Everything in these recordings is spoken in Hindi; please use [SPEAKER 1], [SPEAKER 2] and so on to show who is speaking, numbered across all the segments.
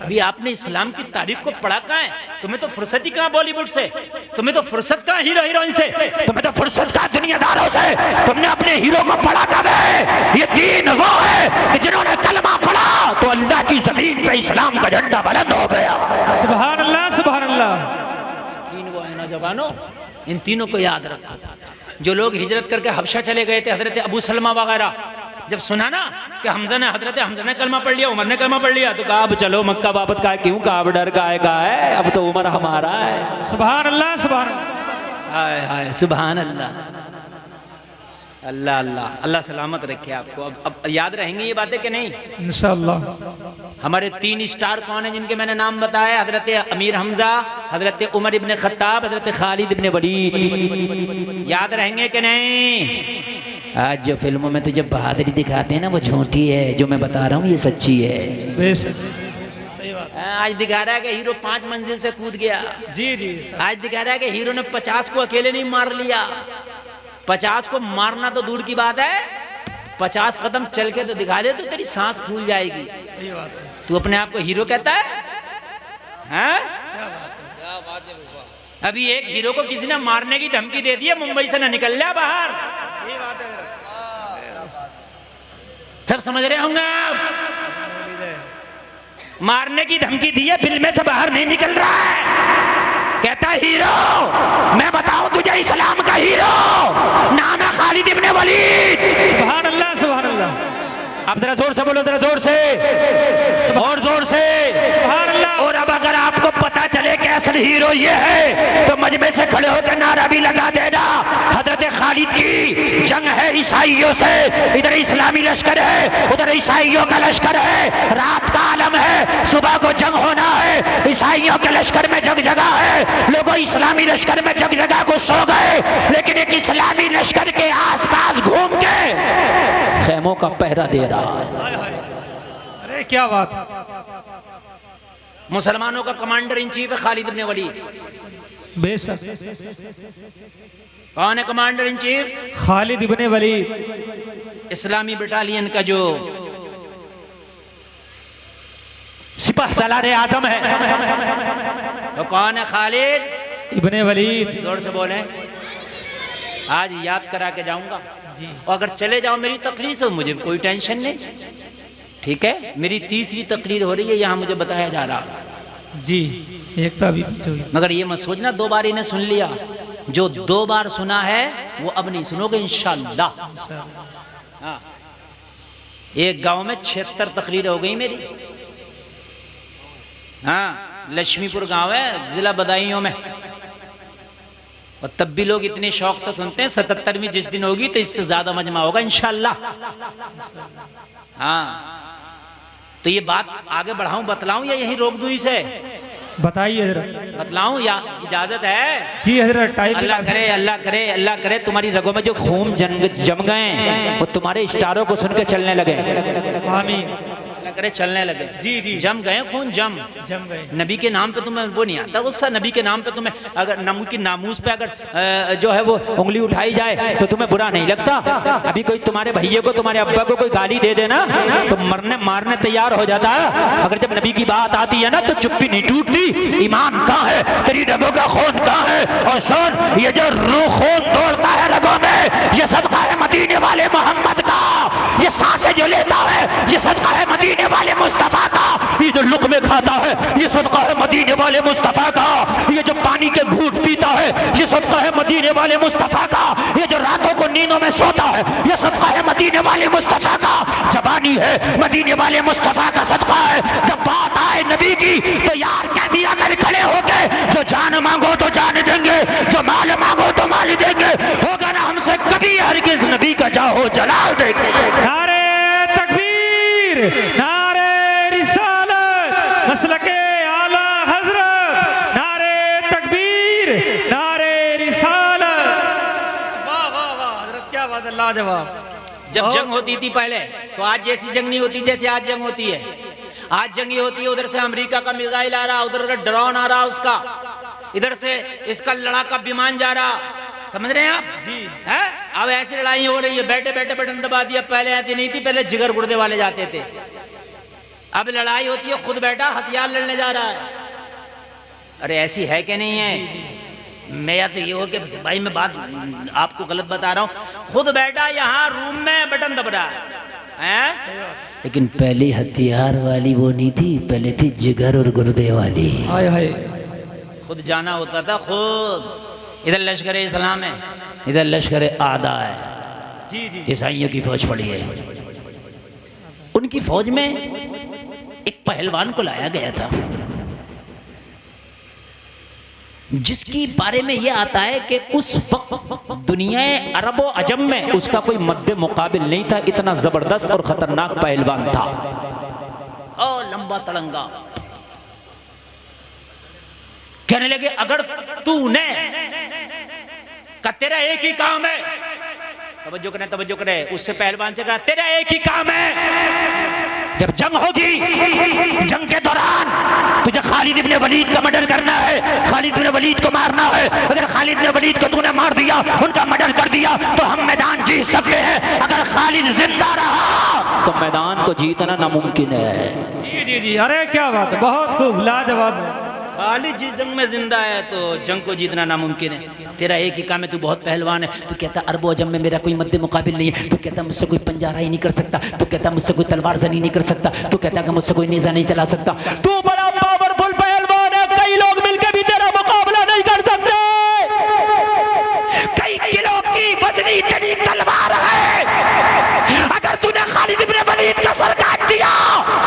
[SPEAKER 1] अभी आपने इस्लाम की तारीख को पढ़ा कहाँ है? तुम्हें तो फुर्सत ही कहाँ बॉलीवुड से, तुम्हें तो फुर्सत कहाँ हीरो हीरोइन से, तुम्हें तो फुर्सत कहाँ दुनियादारों से। तुमने अपने हीरो को पढ़ा कब है? ये दीन वो है कि जिन्होंने कलमा पढ़ा तो अल्लाह की जमीन पे इस्लाम का झंडा बुलंद हो गया।
[SPEAKER 2] सुभान अल्लाह सुभान अल्लाह।
[SPEAKER 1] तीन वो है नौजवानों, इन तीनों को याद रखो। जो लोग हिजरत करके हबशा चले गए थे, हजरत अबू सलमा वगैरह, जब सुना ना कि हजरत हमजा ने कलमा पढ़ लिया, उमर ने कलमा पढ़ लिया, तो कहा अब चलो मक्का वापस का है, क्यों कहा अब डर का है, अब तो उमर हमारा है।
[SPEAKER 2] सुभान अल्लाह सुभान अल्लाह।
[SPEAKER 1] हाय हाय सुभान अल्लाह। अल्लाह अल्लाह अल्लाह सलामत रखे आपको। अब याद रहेंगी ये बातें कि नहीं?
[SPEAKER 2] इंशाअल्लाह।
[SPEAKER 1] हमारे 3 स्टार कौन है जिनके मैंने नाम बताया? हजरत अमीर हमजा, हजरत उमर इब्ने खत्ताब, हजरत खालिद इब्ने वलीद। याद रहेंगे कि नहीं? आज जो फिल्मों में तुझे बहादुरी दिखाते हैं ना, वो झूठी है, जो मैं बता रहा हूँ ये सच्ची है।
[SPEAKER 2] सही बात।
[SPEAKER 1] आज दिखा रहा है कि हीरो 5 मंजिल से कूद गया।
[SPEAKER 2] जी जी।
[SPEAKER 1] आज दिखा रहा है कि हीरो ने 50 को अकेले नहीं मार लिया। 50 को मारना तो दूर की बात है, 50 कदम चल के तो दिखा दे तो तेरी सांस फूल जाएगी।
[SPEAKER 2] सही बात है।
[SPEAKER 1] तू अपने आप को हीरो कहता है? हाँ?
[SPEAKER 2] क्या बात है।
[SPEAKER 1] अभी एक हीरो को किसी ने मारने की धमकी दे दी है, मुंबई से ना निकल लिया बाहर।
[SPEAKER 2] ये बात है।
[SPEAKER 1] सब समझ रहे होंगे आप? मारने की धमकी दी है, फिल्म में से बाहर नहीं निकल रहा है। कहता है हीरो, मैं बताऊं तुझे इस्लाम का हीरो नाम है खालिद इब्ने वलीद।
[SPEAKER 2] सुभान अल्लाह सुभान अल्लाह।
[SPEAKER 1] आप जरा जोर से बोलो, जरा जोर से और जोर से।
[SPEAKER 2] सुभान अल्लाह।
[SPEAKER 1] और अब अगर आपको पता चले कि असल हीरो ये है तो मजमे से खड़े होकर नारा भी लगा देना। हजरत खालिद की जंग है ईसाइयों से, इधर इस्लामी लश्कर है, उधर ईसाइयों का लश्कर है। रात का आलम है, सुबह को जंग होना है। ईसाइयों के लश्कर में जग जगह है, लोगों इस्लामी लश्कर में जग जगह को सो गए, लेकिन एक इस्लामी लश्कर के आसपास घूम के खेमों का पहरा दे रहा।
[SPEAKER 2] अरे क्या बात।
[SPEAKER 1] मुसलमानों का कमांडर इन चीफ है खालिद इब्ने वलीद।
[SPEAKER 2] बेशक।
[SPEAKER 1] कौन है commander in chief?
[SPEAKER 2] Khalid Ibne Walid.
[SPEAKER 1] इस्लामी बटालियन का जो सिपाह सालार आजम है वो कौन है? खालिद
[SPEAKER 2] इब्ने वलीद।
[SPEAKER 1] जोर से बोले। आज याद करा के जाऊंगा
[SPEAKER 2] जी।
[SPEAKER 1] और अगर चले जाओ मेरी तकरीर से मुझे कोई टेंशन नहीं, ठीक है? मेरी 3री तकरीर हो रही है यहाँ, मुझे बताया जा रहा
[SPEAKER 2] जी। एक तो अभी पीछे हुई।
[SPEAKER 1] मगर ये मत सोचना 2 बार इन्हें सुन लिया। जो 2 बार सुना है वो अब नहीं सुनोगे इंशाअल्लाह। हाँ, एक गांव में 76 तकरीर हो गई मेरी। हाँ, लक्ष्मीपुर गांव है, जिला बदायूं में, और तब भी लोग इतने शौक से सुनते हैं। 77वीं जिस दिन होगी तो इससे ज्यादा मजमा होगा इंशाअल्लाह। हाँ, तो ये बात आगे बढ़ाऊं, बतलाऊं या यहीं रोक दूं इसे?
[SPEAKER 2] बताइए हजरत।
[SPEAKER 1] बतलाऊं या इजाजत है?
[SPEAKER 2] जी हजरत। टाइम
[SPEAKER 1] अल्लाह करे अल्लाह करे अल्लाह करे तुम्हारी रगों में जो खून जम गए वो तुम्हारे स्टारों को सुन के चलने लगे।
[SPEAKER 2] आमीन।
[SPEAKER 1] करे चलने लगे।
[SPEAKER 2] जी जी।
[SPEAKER 1] जम गए खून, जम
[SPEAKER 2] गए।
[SPEAKER 1] नबी के नाम पे तुम्हें वो नहीं आता गुस्सा? नबी के नाम पे तुम्हें अगर नमू की नामूस पे अगर जो है वो उंगली उठाई जाए तो तुम्हें बुरा नहीं लगता? अभी कोई तुम्हारे भैया को, तुम्हारे अब्बा को कोई गाली दे देना तो मरने मारने तैयार हो जाता है। अगर जब नबी की बात आती है ना तो चुप्पी नहीं टूटती। ईमान कहाँ है? तेरी रगों का खून कहाँ है? और सुन, ये जो रूह खून तोड़ता है रगों में, ये सदका है मदीने वाले मोहम्मद का। ये सांसें जो लेता है ये सदका है मदीने वाले मुस्तफा का। ये जो लुक़मे खाता है ये सदका है मदीने वाले मुस्तफा का। ये जो पानी के घूंट पीता है ये सदका है मदीने वाले मुस्तफा का। ये जो रातों को नींदों में सोता है ये सदका है मदीने वाले मुस्तफा का। जवानी है मदीने वाले मुस्तफा का सदका है। जब बात आए नबी की तो यार कह दिया कर खड़े होके, जो जान मांगो तो जान देंगे, जो माल मांगो तो माल देंगे। होगा ना हमसे कभी हरगिज़ नबी का जाहो जलाल देंगे।
[SPEAKER 2] नारे तकबीर, नारे रिसालत, मसलके आला हजरत, नारे तकबीर, नारे रिसालत। वाह वाह वाह हजरत, क्या बात है, लाजवाब।
[SPEAKER 1] जब जंग होती थी पहले तो आज जैसी जंग नहीं होती जैसे आज जंग होती है। आज जंगी होती है, उधर से अमेरिका का मिसाइल आ रहा, उधर ड्रोन आ रहा उसका, इधर से इसका लड़ाका विमान जा रहा। समझ रहे हैं आप? जी है। अब ऐसी लड़ाई हो रही है, बैठे बैठे बटन दबा दिया। पहले ऐसी नहीं थी, पहले जिगर गुर्दे वाले जाते थे। अब लड़ाई होती है, खुद बैठा हथियार लड़ने जा रहा है। अरे ऐसी है कि नहीं है? मैं तो ये हो कि भाई मैं बात आपको गलत बता रहा हूँ, खुद बैठा यहाँ रूम में बटन दब रहा है। लेकिन पहली हथियार वाली वो नहीं थी, पहले थी जिगर और गुर्दे वाली।
[SPEAKER 2] हाय हाय,
[SPEAKER 1] खुद जाना होता था खुद। इधर लश्कर इस्लाम है, इधर लश्कर आदा है।
[SPEAKER 2] जी जी,
[SPEAKER 1] ईसाइयों की फौज पड़ी है। उनकी फौज में एक पहलवान को लाया गया था, जिसकी बारे में यह आता है कि उस वक्त दुनिया अरब व अजम में उसका कोई मद्दे मुकाबिल नहीं था। इतना जबरदस्त और खतरनाक पहलवान था, और लंबा तड़ंगा। कहने लगे अगर तूने का तेरा एक ही काम है, तवज्जो करे, उससे पहलवान से कहा तेरा एक ही काम है, जब जंग होगी जंग के दौरान तुझे खालिद इब्ने वलीद का मर्डर करना है, खालिद इब्ने वलीद को मारना है। अगर खालिद इब्ने वलीद को तूने मार दिया, उनका मर्डर कर दिया, तो हम मैदान जीत सकते हैं। अगर खालिद जिंदा रहा तो मैदान को जीतना नामुमकिन है।
[SPEAKER 2] जी जी जी, अरे क्या बात है, बहुत खूब, लाजवाब है।
[SPEAKER 1] खालिद जिस जंग में जिंदा है तो जंग को जीतना नामुमकिन है। तेरा एक ही काम है, तू बहुत पहलवान है। तू कहता अरबो अजम में मेरा कोई मद्दे मुकाबिल नहीं है। तू कहता मुझसे कोई पंजारा ही नहीं कर सकता। तू कहता मुझसे कोई तलवार जनी नहीं कर सकता। तू कहता कि मुझसे कोई नेजा नहीं चला सकता। तू बड़ा पावरफुल पहलवान है, कई लोग मिलकर भी तेरा मुकाबला नहीं कर सकते। कई किलो की वजनी तेरी तलवार है, अगर तूने खालिद इब्ने वलीद का सर काट दिया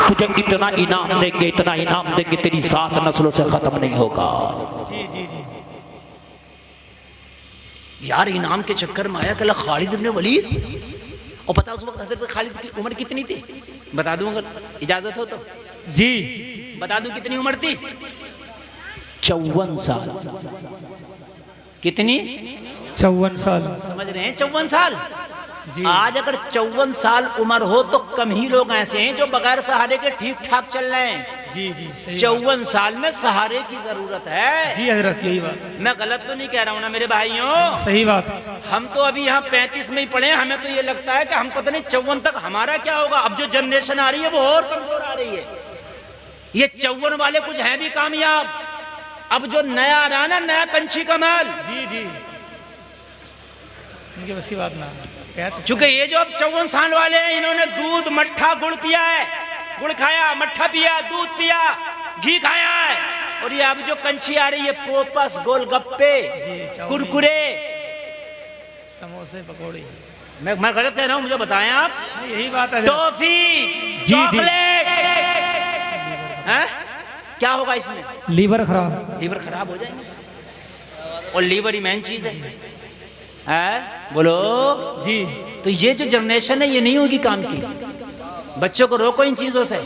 [SPEAKER 1] तुझे इतना इनाम देंगे, इतना इनाम देंगे, तेरी 7 नस्लों से खत्म नहीं होगा।
[SPEAKER 2] जी जी जी,
[SPEAKER 1] यार इनाम के चक्कर में आया कल खालिद इब्ने वलीद। और पता उस वक्त हजरत खालिद की उम्र कितनी थी? बता दूं अगर इजाजत हो तो।
[SPEAKER 2] जी,
[SPEAKER 1] बता दूं कितनी उम्र थी? 54 साल। कितनी?
[SPEAKER 2] 54 साल।
[SPEAKER 1] समझ रहे हैं? 54 साल।
[SPEAKER 2] जी,
[SPEAKER 1] आज अगर 54 साल उम्र हो तो कम ही लोग ऐसे हैं जो बगैर सहारे के ठीक ठाक चल रहे हैं।
[SPEAKER 2] जी जी, सही
[SPEAKER 1] 54 साल में सहारे की जरूरत है।
[SPEAKER 2] जी हजरत, यही बात,
[SPEAKER 1] मैं गलत तो नहीं कह रहा हूँ ना मेरे भाइयों?
[SPEAKER 2] सही बात।
[SPEAKER 1] हम तो अभी यहाँ 35 में ही पढ़े, हमें तो ये लगता है कि हम पता नहीं 54 तक हमारा क्या होगा। अब जो जनरेशन आ रही है वो और कमजोर आ रही है। ये 54 वाले कुछ हैं भी कामयाब। अब जो नया आ रहा है ना, नया कंची कमाल,
[SPEAKER 2] जी जी, इनकी बस की बात ना,
[SPEAKER 1] चूंकि ये जो अब 54 साल वाले हैं, इन्होंने दूध मट्ठा गुड़ पिया है, गुड़ खाया, मट्ठा पिया, दूध पिया, घी खाया है। और ये अब जो कंची आ रही है, पोपस, गोलगप्पे, कुरकुरे,
[SPEAKER 2] समोसे, पकौड़ी।
[SPEAKER 1] मैं गलत कह रहा हूँ? मुझे बताएं आप।
[SPEAKER 2] यही बात है,
[SPEAKER 1] टॉफी,
[SPEAKER 2] जी,
[SPEAKER 1] चॉकलेट, हैं? क्या होगा इसमें?
[SPEAKER 2] लीवर खराब।
[SPEAKER 1] लीवर खराब हो जाएंगे, और लीवर ही मेन चीज है। बोलो
[SPEAKER 2] जी,
[SPEAKER 1] तो ये जो जनरेशन है ये नहीं होगी काम की। बच्चों को रोको इन चीजों से,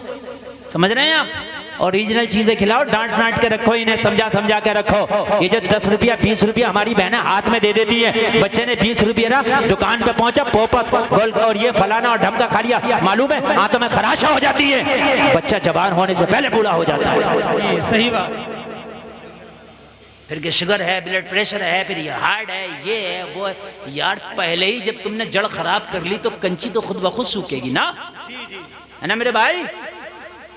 [SPEAKER 1] समझ रहे हैं आप? ओरिजिनल चीजें खिलाओ, डांट डांट के रखो, इन्हें समझा समझा के रखो। ये जो 10 रुपया 20 रुपया हमारी बहनें हाथ में दे देती है, बच्चे ने 20 रुपया ना दुकान पे पहुंचा, पोपत गोल और ये फलाना और ढमका खा लिया, मालूम है हाथों में खराशा हो जाती है, बच्चा जवान होने से पहले बूढ़ा हो जाता है।
[SPEAKER 2] जी, सही बात।
[SPEAKER 1] फिर के शुगर है, ब्लड प्रेशर है, फिर ये हार्ट है, ये है, वो है। यार पहले ही जब तुमने जड़ खराब कर ली तो कंची तो खुद ब खुद सूखेगी ना, है ना मेरे भाई?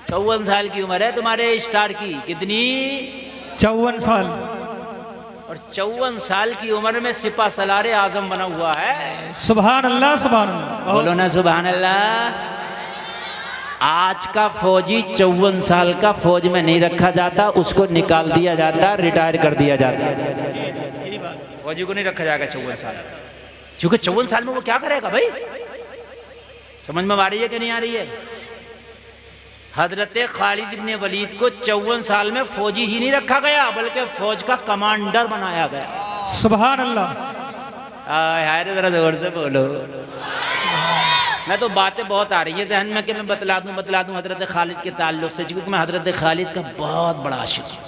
[SPEAKER 1] 54 साल की उम्र है तुम्हारे स्टार की। कितनी?
[SPEAKER 2] 54 साल।
[SPEAKER 1] और 54 साल की उम्र में सिपा सलारे आजम बना हुआ है।
[SPEAKER 2] सुभान अल्लाह, सुभान अल्लाह।
[SPEAKER 1] बोलो ना सुभान अल्लाह। आज का फौजी 54 साल का फौज में नहीं रखा जाता, उसको निकाल दिया जाता, रिटायर कर दिया जाता। फौजी को नहीं रखा जाएगा 54 साल, क्योंकि 54 साल में वो क्या करेगा भाई? समझ में आ रही है कि नहीं आ रही है? हजरत खालिद इब्ने वलीद को 54 साल में फौजी ही नहीं रखा गया, बल्कि फौज का कमांडर बनाया गया।
[SPEAKER 2] सुभान अल्लाह।
[SPEAKER 1] हाय जरा जोर से बोलो। मैं तो बातें बहुत आ रही है जहन में कि मैं बतला दूं हजरत खालिद के ताल्लुक से, क्योंकि मैं हजरत खालिद का बहुत बड़ा आशिक हूँ।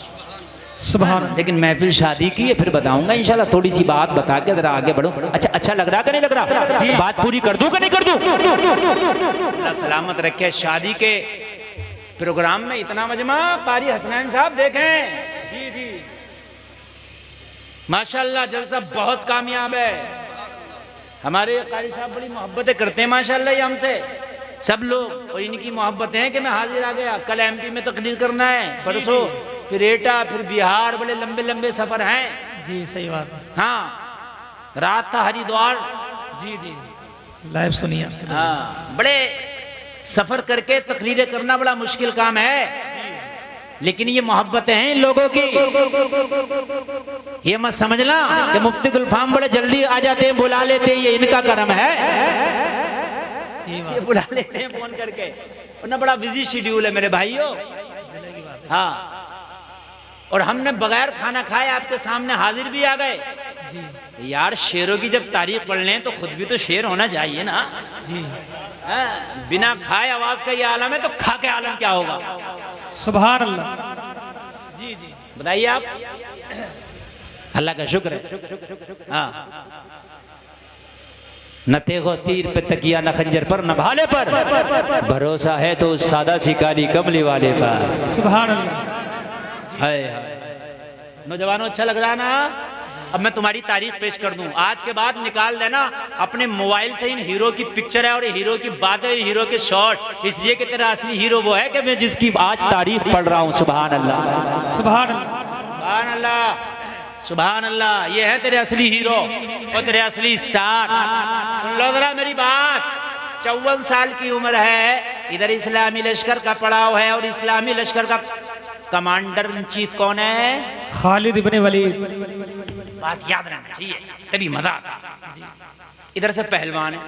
[SPEAKER 2] सुभान। लेकिन
[SPEAKER 1] महफिल शादी की है, फिर बताऊंगा इंशाल्लाह। थोड़ी सी बात बता के जरा आगे बढ़ो। अच्छा लग रहा कि नहीं लग रहा? बात पूरी कर दूं कि नहीं कर दूं? अल्लाह सलामत रखे। शादी के प्रोग्राम में इतना मजमा, कारी हसनैन साहब देखें।
[SPEAKER 2] जी जी,
[SPEAKER 1] माशाल्लाह जलसा बहुत कामयाब है। हमारे कारी साहब बड़ी मोहब्बतें करते हैं माशाल्लाह ये हमसे। सब लोग, और इनकी मोहब्बतें हैं कि मैं हाजिर आ गया, कल एमपी में तकरीर करना है, परसों फिर एटा, फिर बिहार, बड़े लंबे लंबे सफर हैं।
[SPEAKER 2] जी सही बात है।
[SPEAKER 1] हाँ, रात था हरिद्वार।
[SPEAKER 2] जी जी लाइव सुनिए।
[SPEAKER 1] हाँ, बड़े सफर करके तकरीरें करना बड़ा मुश्किल काम है, लेकिन ये मोहब्बतें हैं इन लोगों की। ये मत समझना कि मुफ्ती गुलफाम बड़े जल्दी आ जाते हैं, बुला लेते हैं, ये इनका करम है। ये बुला लेते हैं फोन करके, वरना बड़ा बिजी शेड्यूल है मेरे भाइयों। हाँ, और हमने बगैर खाना खाए आपके सामने हाजिर भी आ गए। जी यार, शेरों की जब तारीफ पढ़ लें तो खुद भी तो शेर होना चाहिए ना। जी बिना खाए आवाज का ये आलम है, तो खा के आलम क्या होगा?
[SPEAKER 2] सुभान अल्लाह। जी जी
[SPEAKER 1] बताइए आप। अल्लाह का शुक्र है। हाँ, न तेगो तीर पे तकिया, न खंजर पर, न भाले पर, भरोसा है तो उस सादा शिकारी कमली वाले पर।
[SPEAKER 2] सुभान अल्लाह।
[SPEAKER 1] हाय नौजवानों, अच्छा लग रहा ना? अब मैं तुम्हारी तारीफ पेश कर दूं। आज के बाद निकाल देना अपने मोबाइल से इन हीरो की पिक्चर है और हीरो की बातें, हीरो के शॉट, इसलिए कि तेरा असली हीरो वो है कि मैं जिसकी आज तारीफ पढ़ रहा हूं। सुभान अल्लाह,
[SPEAKER 2] सुभान अल्लाह,
[SPEAKER 1] सुभान अल्लाह, सुभान अल्लाह। ये है तेरे असली हीरो और तेरे असली स्टार। सुन लो जरा मेरी बात। 54 साल की उम्र है, इधर इस्लामी लश्कर का पड़ाव है, और इस्लामी लश्कर का कमांडर इन चीफ कौन है?
[SPEAKER 2] खालिद इब्ने वलीद।
[SPEAKER 1] बात याद रहना चाहिए, तभी मजा आता। इधर से पहलवान है,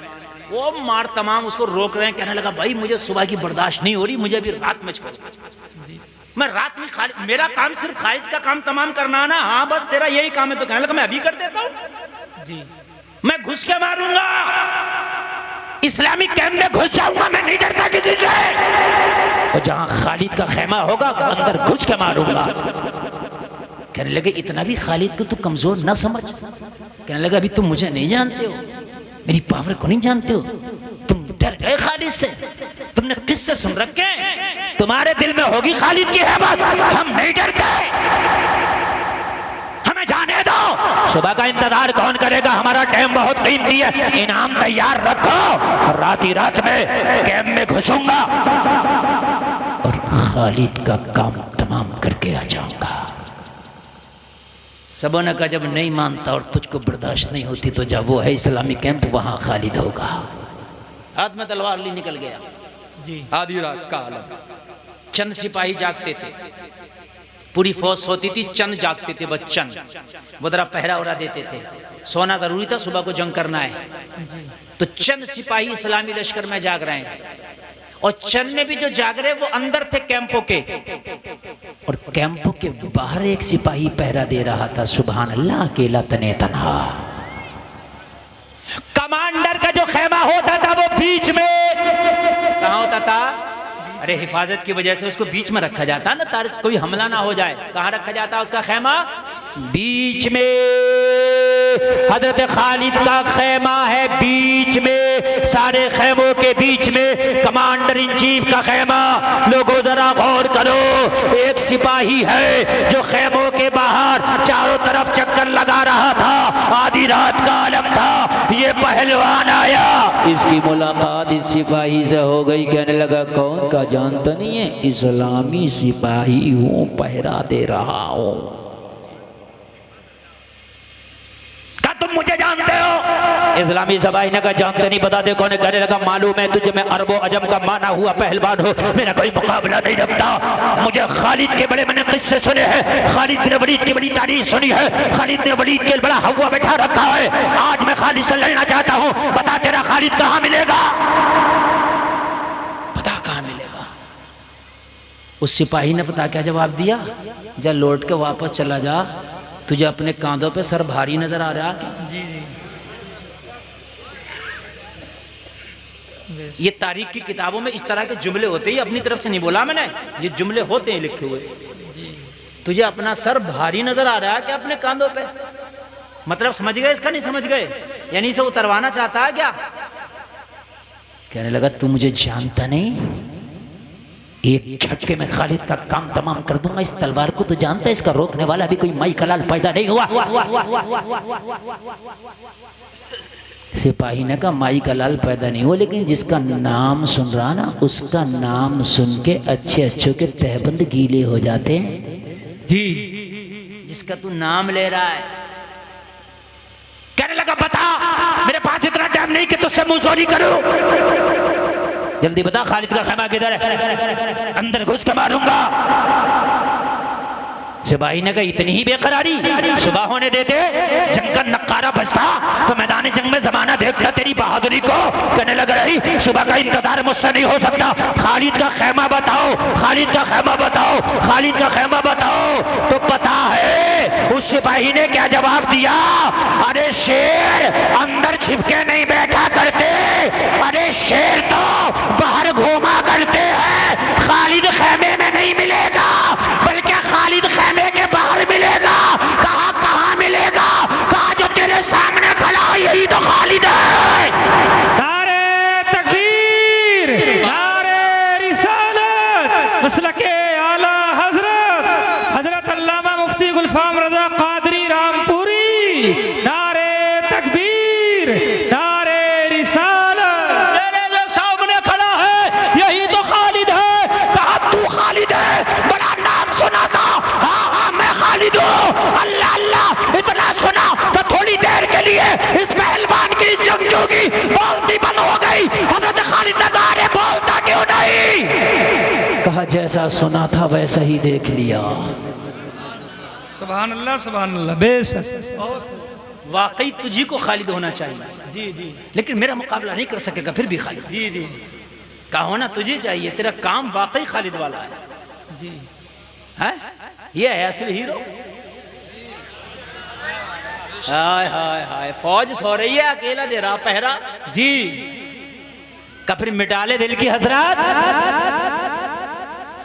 [SPEAKER 1] वो मार तमाम उसको रोक रहे हैं, कहने लगा भाई मुझे सुबह की बर्दाश्त नहीं हो रही, मुझे अभी रात में छोड़। मैं रात में खालिद, मेरा काम सिर्फ खालिद का काम तमाम करना ना। हाँ बस तेरा यही काम है। तो कहने लगा मैं अभी कर देता हूँ जी, मैं घुस के मारूंगा, इस्लामिक कैंप में घुस जाऊंगा, मैं नहीं डरता किसी से। और जहां खालिद का खेमा होगा अंदर घुस के मारूंगा। कहने लगे इतना भी खालिद को तू कमजोर न समझ। कहने लगा अभी तुम मुझे नहीं जानते हो, मेरी पावर को नहीं जानते हो, तुम डर गए खालिद से, तुमने किससे सुन रखे, तुम्हारे दिल में होगी खालिद की हैबत, हम नहीं डरते, हमें जाने दो। सुबह का इंतजार कौन करेगा, हमारा टाइम बहुत कीमती है, इनाम तैयार रखो, रात ही रात में कैंप में घुसूंगा और खालिद का काम तमाम करके आ जाऊंगा। सबों ने कहा जब नहीं मानता और तुझको बर्दाश्त नहीं होती तो जा, वो है इस्लामी कैंप, वहां खालिद होगा। हाथ में तलवार ली निकल गया जी। आधी रात का आलम, चंद सिपाही जागते थे, पूरी फौज सोती थी, चंद जागते थे, बस चंद वो जरा पहरा उड़ा देते थे। सोना जरूरी था, सुबह को जंग करना है। तो चंद सिपाही इस्लामी लश्कर में जाग रहे हैं, और चंद में भी जो जाग रहे वो अंदर थे कैंपों के, और कैंपों के बाहर एक सिपाही पहरा दे रहा था। सुभान अल्लाह, अकेला तने तन्हा। कमांडर का जो खेमा होता था वो बीच में, कहाँ होता था? अरे हिफाजत की वजह से उसको बीच में रखा जाता ना, तार कोई हमला ना हो जाए। कहाँ रखा जाता उसका खेमा? बीच में। हजरत खालिद का खेमा है बीच में, सारे खेमों के बीच में कमांडर इन चीफ का खेमा। लोगों जरा गौर करो, एक सिपाही है जो खेमों के बाहर चारों तरफ चक्कर लगा रहा था, आधी रात का आलम था, ये पहलवान आया, इसकी मुलाकात इस सिपाही से हो गई। कहने लगा कौन का जानता नहीं है, इस्लामी सिपाही हूँ, पहरा दे रहा हूँ। तुम मुझे जानते हो? इस्लामी सिपाही ने कहा जानते नहीं, बता दे कौन है। कहने लगा मालूम है तुझे, मैं अरबो अजम का माना हुआ पहलवान हो, मेरा कोई मुकाबला नहीं रखता। मुझे खालिद के बड़े मैंने किस्से सुने हैं, खालिद बिन वलीद की बड़ी तारीफ सुनी है, खालिद बिन वलीद के बड़ा हवा बैठा रखा है। आज मैं खालिद से लड़ना चाहता हूँ, बता तेरा खालिद कहाँ मिलेगा, बता कहाँ मिलेगा। उस सिपाही ने पता क्या जवाब दिया? जा लौट के वापस चला जा, तुझे अपने कांधों पे सर भारी नजर आ रहा है? जी जी। ये तारीख की किताबों में इस तरह के जुमले होते ही, अपनी तरफ से नहीं बोला मैंने, ये जुमले होते हैं लिखे हुए। तुझे अपना सर भारी नजर आ रहा है क्या अपने कांधों पे? मतलब समझ गए इसका? नहीं समझ गए? यानी इसे उतरवाना चाहता है क्या? कहने लगा तू मुझे जानता नहीं, एक झटके में खालिद का काम तमाम कर दूंगा। इस तलवार को तो जानता है, इसका रोकने वाला भी कोई माई का लाल पैदा नहीं हुआ। सिपाही ने कहा माई का लाल पैदा नहीं हुआ, लेकिन जिसका नाम सुन रहा ना उसका नाम सुन के अच्छे अच्छों के तहबंद गीले हो जाते हैं।
[SPEAKER 2] जी
[SPEAKER 1] जिसका तू नाम ले रहा है। कहने लगा बता, मेरे पास इतना टाइम नहीं कि तुझसे मुंहजोरी करूं, जल्दी बता खालिद का खैमा किधर है, अंदर घुस के मारूंगा। सिपाही ने कहा इतनी ही बेकरारी, सुबह होने देते जंग का नक्कारा बजता तो मैदान जंग में जमाना देखता तेरी बहादुरी को। कहने लग रही सुबह का इंतजार मुझसे नहीं हो सकता, खालिद का खैमा बताओ, खालिद का खैमा बताओ, खालिद का खैमा बताओ। तो पता है उस सिपाही ने क्या जवाब दिया, अरे शेर अंदर छिपके नहीं बैठा करते, अरे शेर तो बाहर घूमा करते हैं, खालिद खैमे में नहीं मिलेगा बल्कि खालिद खैमे के बाहर मिलेगा। कहा कहाँ मिलेगा, कहा जो तेरे सामने खड़ा है यही तो खालिद है।
[SPEAKER 2] नारे तकबीर, नारे रिसालत, मसलके आला हजरत हजरत अल्लामा मुफ्ती गुलफाम रजा कादरी रामपुरी। नारे तकबीर, नारे रिसालत।
[SPEAKER 1] तेरे जो सामने खड़ा है यही तो खालिद है। कहा तू खालिद है, बड़ा नाम सुना था। हाँ हाँ मैं खालिद हूँ। अल्लाह अल्लाह इतना सुना तो थोड़ी देर के लिए इस पहलवान की जंगजू की बोलती बंद हो गई। हजरत खालिद ने कहा अरे बोलता क्यों नहीं। कहा जैसा सुना था वैसा ही देख लिया।
[SPEAKER 2] सुभान अल्लाह, सुभान अल्लाह। बेशक
[SPEAKER 1] वाकई तुझी को खालिद होना चाहिए।
[SPEAKER 2] जी जी
[SPEAKER 1] लेकिन मेरा मुकाबला नहीं कर सकेगा फिर भी खालिद।
[SPEAKER 2] जी जी
[SPEAKER 1] का होना तुझे चाहिए, तेरा काम वाकई खालिद वाला है।
[SPEAKER 2] जी
[SPEAKER 1] है ये है असली हीरो। हाय हाय हाय, फौज सो रही है, अकेला दे रहा पहरा।
[SPEAKER 2] जी
[SPEAKER 1] का फिर मिटा ले दिल की हसरत।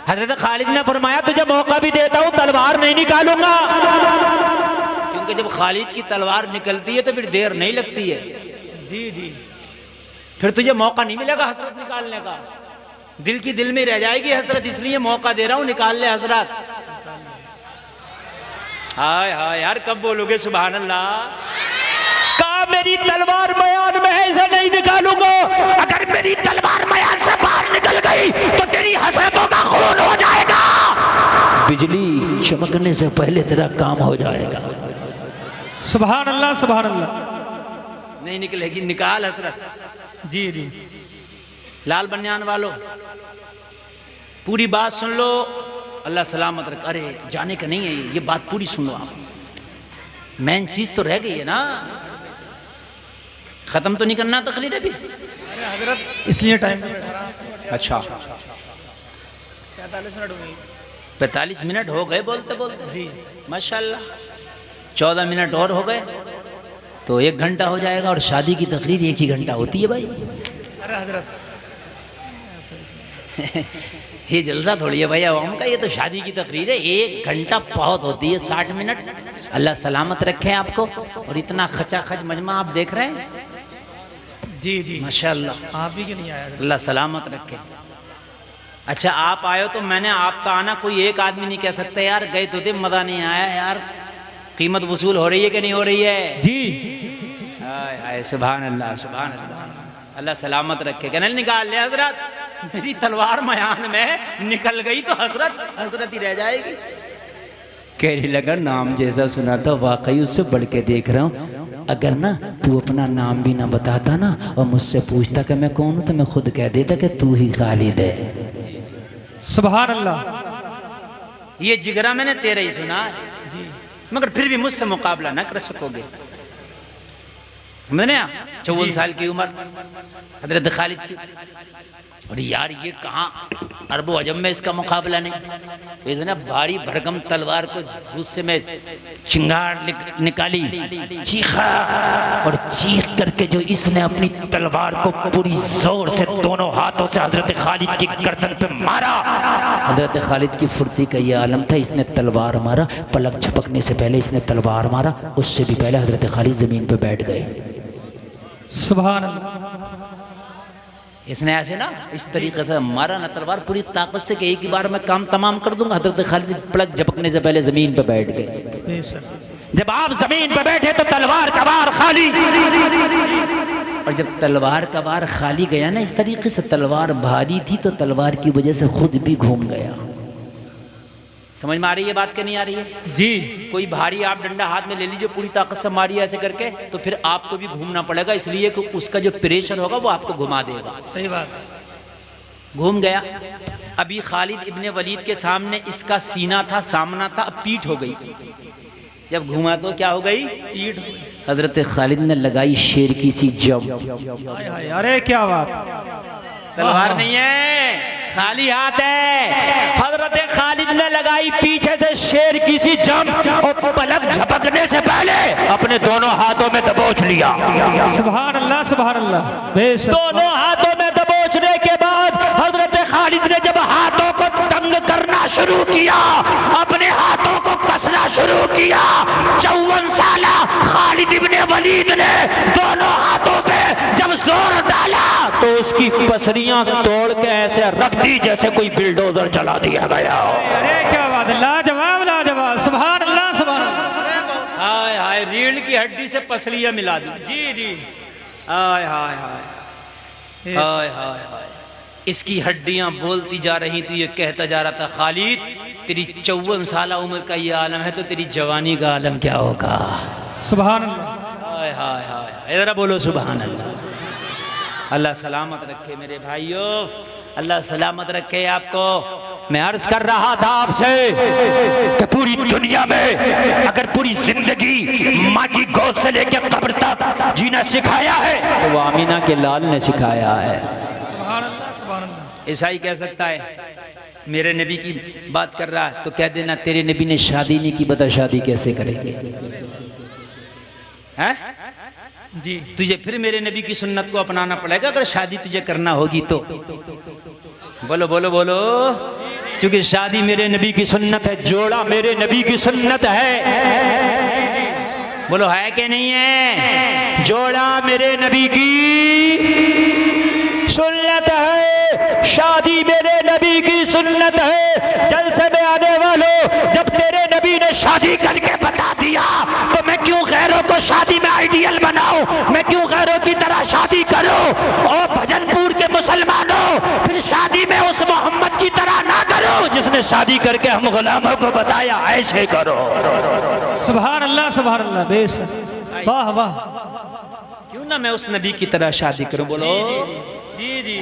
[SPEAKER 1] हजरत खालिद ने फरमाया तुझे मौका भी देता हूं तलवार नहीं निकालूंगा, क्योंकि जब खालिद की तलवार निकलती है तो फिर देर नहीं लगती है।
[SPEAKER 2] जी जी
[SPEAKER 1] फिर तुझे मौका नहीं मिलेगा हसरत निकालने का, दिल की दिल में रह जाएगी हसरत, इसलिए मौका दे रहा हूं निकाल ले हसरत। हाय हाय यार, कब बोलोगे सुभान अल्लाह। कहा मेरी तलवार मयान में है, इसे नहीं निकालूंगा। अगर मेरी तलवार मयान से बाहर निकल गई तो तेरी हसरतों का खून हो जाएगा, बिजली चमकने से पहले तेरा काम हो जाएगा।
[SPEAKER 2] सुभान अल्लाह, सुभान अल्लाह।
[SPEAKER 1] नहीं निकलेगी, निकाल हसरत।
[SPEAKER 2] जी जी
[SPEAKER 1] लाल बनियान वालों पूरी बात सुन लो, अल्लाह सलामत रख। अरे जाने का नहीं है ये बात पूरी सुन लो आप, मेन चीज तो रह गई है ना, खत्म तो नहीं करना तकरीर अभी।
[SPEAKER 2] इसलिए टाइम
[SPEAKER 1] अच्छा
[SPEAKER 2] 45 मिनट हो गई।
[SPEAKER 1] 45 मिनट हो गए बोलते बोलते
[SPEAKER 2] जी
[SPEAKER 1] माशाल्लाह। 14 मिनट और हो गए तो 1 घंटा हो जाएगा, और शादी की तकरीर 1 ही घंटा होती है भाई।
[SPEAKER 2] अरे हजरत
[SPEAKER 1] ये जलसा थोड़ी है भाई आवाम का, ये तो शादी की तकरीर है। 1 घंटा बहुत होती है, 60 मिनट। अल्लाह सलामत रखे आपको। और इतना खचाखच मजमा आप देख रहे हैं,
[SPEAKER 2] जी जी
[SPEAKER 1] माशाल्लाह।
[SPEAKER 2] आप ही के नहीं आया।
[SPEAKER 1] अल्लाह सलामत रखे। अच्छा आप आए हो तो मैंने आपका आना कोई एक आदमी नहीं कह सकता यार गए तो थे मज़ा नहीं आया यार, कीमत वसूल हो रही है कि नहीं हो रही है।
[SPEAKER 2] जी
[SPEAKER 1] हाय हाय सुभान अल्लाह, सुभान अल्लाह। अल्लाह सलामत रखे। कहने निकाल ले हजरत, मेरी तलवार मयान में निकल गई तो हजरत हजरत ही रह जाएगी। कहने लगा नाम जैसा सुना था वाकई उससे बढ़ के देख रहा हूँ। अगर ना तू अपना नाम भी ना बताता ना और मुझसे पूछता कि मैं कौन हूँ तो मैं खुद कह देता कि तू ही खालिद है।
[SPEAKER 2] सुभान अल्लाह।
[SPEAKER 1] ये जिगरा मैंने तेरा ही सुना है,
[SPEAKER 2] जी
[SPEAKER 1] मगर फिर भी मुझसे मुकाबला ना कर सकोगे। मैंने 54 साल की उम्र हजरत खालिद की, और यार ये कहाँ अरबो अजम में इसका मुकाबला नहीं। इसने भारी भरकम तलवार को गुस्से में चिंगार निकाली, चीखा, और चीख करके जो इसने अपनी तलवार को पूरी जोर से दोनों हाथों से हजरत खालिद की गर्दन पे मारा। हजरत खालिद की फुर्ती का ये आलम था, इसने तलवार मारा, पलक झपकने से पहले इसने तलवार मारा, उससे भी पहले हजरत खालिद जमीन पे बैठ गए।
[SPEAKER 2] सुभान अल्लाह।
[SPEAKER 1] इसने ऐसे ना इस तरीके से मारा ना तलवार पूरी ताकत से कि एक ही बार मैं काम तमाम कर दूंगा। हजरत खालिद पलक झपकने से पहले जमीन पे बैठ गए। जब आप जमीन पे बैठे तो तलवार का वार खाली। और जब तलवार का वार खाली गया ना, इस तरीके से तलवार भारी थी तो तलवार की वजह से खुद भी घूम गया। समझ में आ रही है बात, क्या नहीं आ रही है?
[SPEAKER 2] जी।
[SPEAKER 1] कोई भारी आप डंडा हाथ में ले लीजिए, पूरी ताकत से मारिए ऐसे करके, तो फिर आपको भी घूमना पड़ेगा, इसलिए कि उसका जो प्रेशर होगा वो आपको घुमा देगा।
[SPEAKER 2] सही बात है।
[SPEAKER 1] घूम गया। अभी खालिद इब्ने वलीद के सामने इसका सीना था, सामना था, अब पीठ हो गई। जब घुमा तो क्या हो गई?
[SPEAKER 2] पीठ।
[SPEAKER 1] हजरत खालिद ने लगाई शेर की सी जम।
[SPEAKER 2] हाय हाय, अरे क्या बात।
[SPEAKER 1] तलवार नहीं है, खाली हाथ है। हजरत खालिद ने लगाई पीछे से शेर की सी जम और पलक झपकने से पहले अपने दोनों हाथों में दबोच लिया।
[SPEAKER 2] सुभान अल्लाह, सुभान अल्लाह। बेशक।
[SPEAKER 1] दोनों हाथों में दबोचने के बाद हजरत खालिद ने जब हाथों को तंग करना शुरू किया, अपने हाथों को कसना शुरू किया, 54 साला खालिद इब्ने वलीद ने दोनों हाथों पे जब जोर डाला तो उसकी पसलियां तोड़ के ऐसे रख दी जैसे कोई बिल्डोजर चला दिया गया।
[SPEAKER 2] अरे क्या बात है, लाजवाब लाजवाब। सुभान अल्लाह, सुभान अल्लाह।
[SPEAKER 1] हाय हाय, रीढ़ की हड्डी से पसलियां मिला दी।
[SPEAKER 2] जी जी।
[SPEAKER 1] हाय हाय हाय हाय हाय हाय। इसकी हड्डियां बोलती जा रही थी, ये कहता जा रहा था, खालिद तेरी 54 साला उम्र का ये आलम है तो तेरी जवानी का आलम क्या होगा?
[SPEAKER 2] सुभान अल्लाह।
[SPEAKER 1] हाय हाय हाय, जरा बोलो सुभान अल्लाह। अल्लाह सलामत रखे मेरे भाइयों, अल्लाह सलामत रखे आपको। मैं अर्ज कर रहा था आपसे कि पूरी दुनिया में अगर पूरी जिंदगी माँ की गोद से लेकर कब्र तक जीना सिखाया है तो वो आमीना के लाल ने सिखाया है।
[SPEAKER 2] सुभान अल्लाह, सुभान अल्लाह।
[SPEAKER 1] ईसाई कह सकता है मेरे नबी की बात कर रहा है तो कह देना तेरे नबी ने शादी नहीं की, बता शादी कैसे करेंगे? हैं?
[SPEAKER 2] जी।
[SPEAKER 1] तुझे फिर मेरे नबी की सुन्नत को अपनाना पड़ेगा अगर शादी तुझे करना होगी तो। बोलो बोलो बोलो, क्योंकि शादी मेरे नबी की सुन्नत है, जोड़ा मेरे नबी की सुन्नत है। बोलो है कि नहीं है? जोड़ा मेरे नबी की सुन्नत है, शादी मेरे नबी की सुन्नत है। जलसे में आने वालों, जब तेरे नबी ने शादी करके बता दिया तो मैं क्यों गैरों को शादी में आइडियल बनाऊं? मैं क्यों गैरों की तरह शादी करूं? और भजनपुर के मुसलमानों, फिर शादी में उस मोहम्मद की तरह ना करो जिसने शादी करके हम गुलामों को बताया ऐसे करो।
[SPEAKER 2] सुभान अल्लाह, सुभान अल्लाह। बेशक, वाह वाह।
[SPEAKER 1] क्यों ना मैं उस नबी की तरह शादी करूं? बोलो
[SPEAKER 2] जी जी।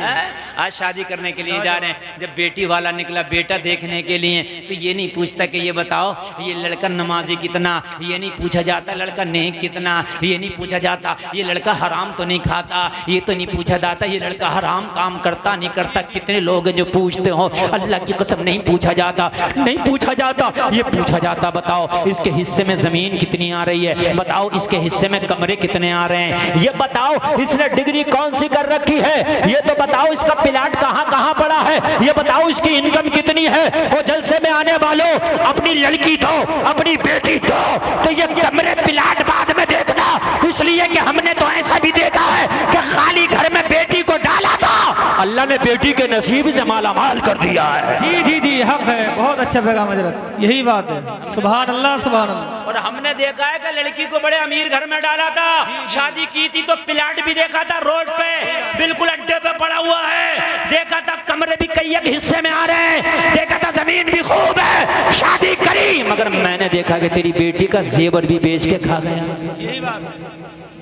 [SPEAKER 1] आज शादी करने के लिए जा रहे हैं, जब बेटी वाला निकला बेटा देखने के लिए तो ये नहीं पूछता कि ये बताओ ये लड़का नमाजी कितना, ये नहीं पूछा जाता लड़का नेक कितना, ये नहीं पूछा जाता ये लड़का हराम तो नहीं खाता, ये तो नहीं पूछा जाता ये लड़का हराम काम करता नहीं करता। कितने लोग हैं जो पूछते हो, अल्लाह की कसम नहीं पूछा जाता, नहीं पूछा जाता। ये पूछा जाता बताओ इसके हिस्से में जमीन कितनी आ रही है, बताओ इसके हिस्से में कमरे कितने आ रहे हैं, ये बताओ इसने डिग्री कौन सी कर रखी है, ये तो बताओ इसका प्लाट कहाँ कहाँ पड़ा है, ये बताओ इसकी इनकम कितनी है। वो जलसे में आने वालों, अपनी लड़की दो, अपनी बेटी दो, तो ये कमरे प्लाट बाद में देखना, इसलिए कि हमने तो ऐसा भी देखा है कि खाली घर में बेटी को डाला था, अल्लाह ने बेटी के नसीब से मालामाल कर दिया है।
[SPEAKER 2] जी जी जी, हक है। बहुत अच्छा पैगाम हजरत, यही बात है। सुभान अल्लाह, सुभान अल्लाह।
[SPEAKER 1] और हमने देखा है कि लड़की को बड़े अमीर घर में डाला था, शादी की थी तो प्लाट भी देखा था रोड पे बिल्कुल अड्डे पे पड़ा हुआ है, देखा था कमरे भी कई एक हिस्से में आ रहे हैं, देखा था जमीन भी खूब है, शादी करी, मगर मैंने देखा कि तेरी बेटी का जेवर भी बेच के खा गया।
[SPEAKER 2] यही बात है,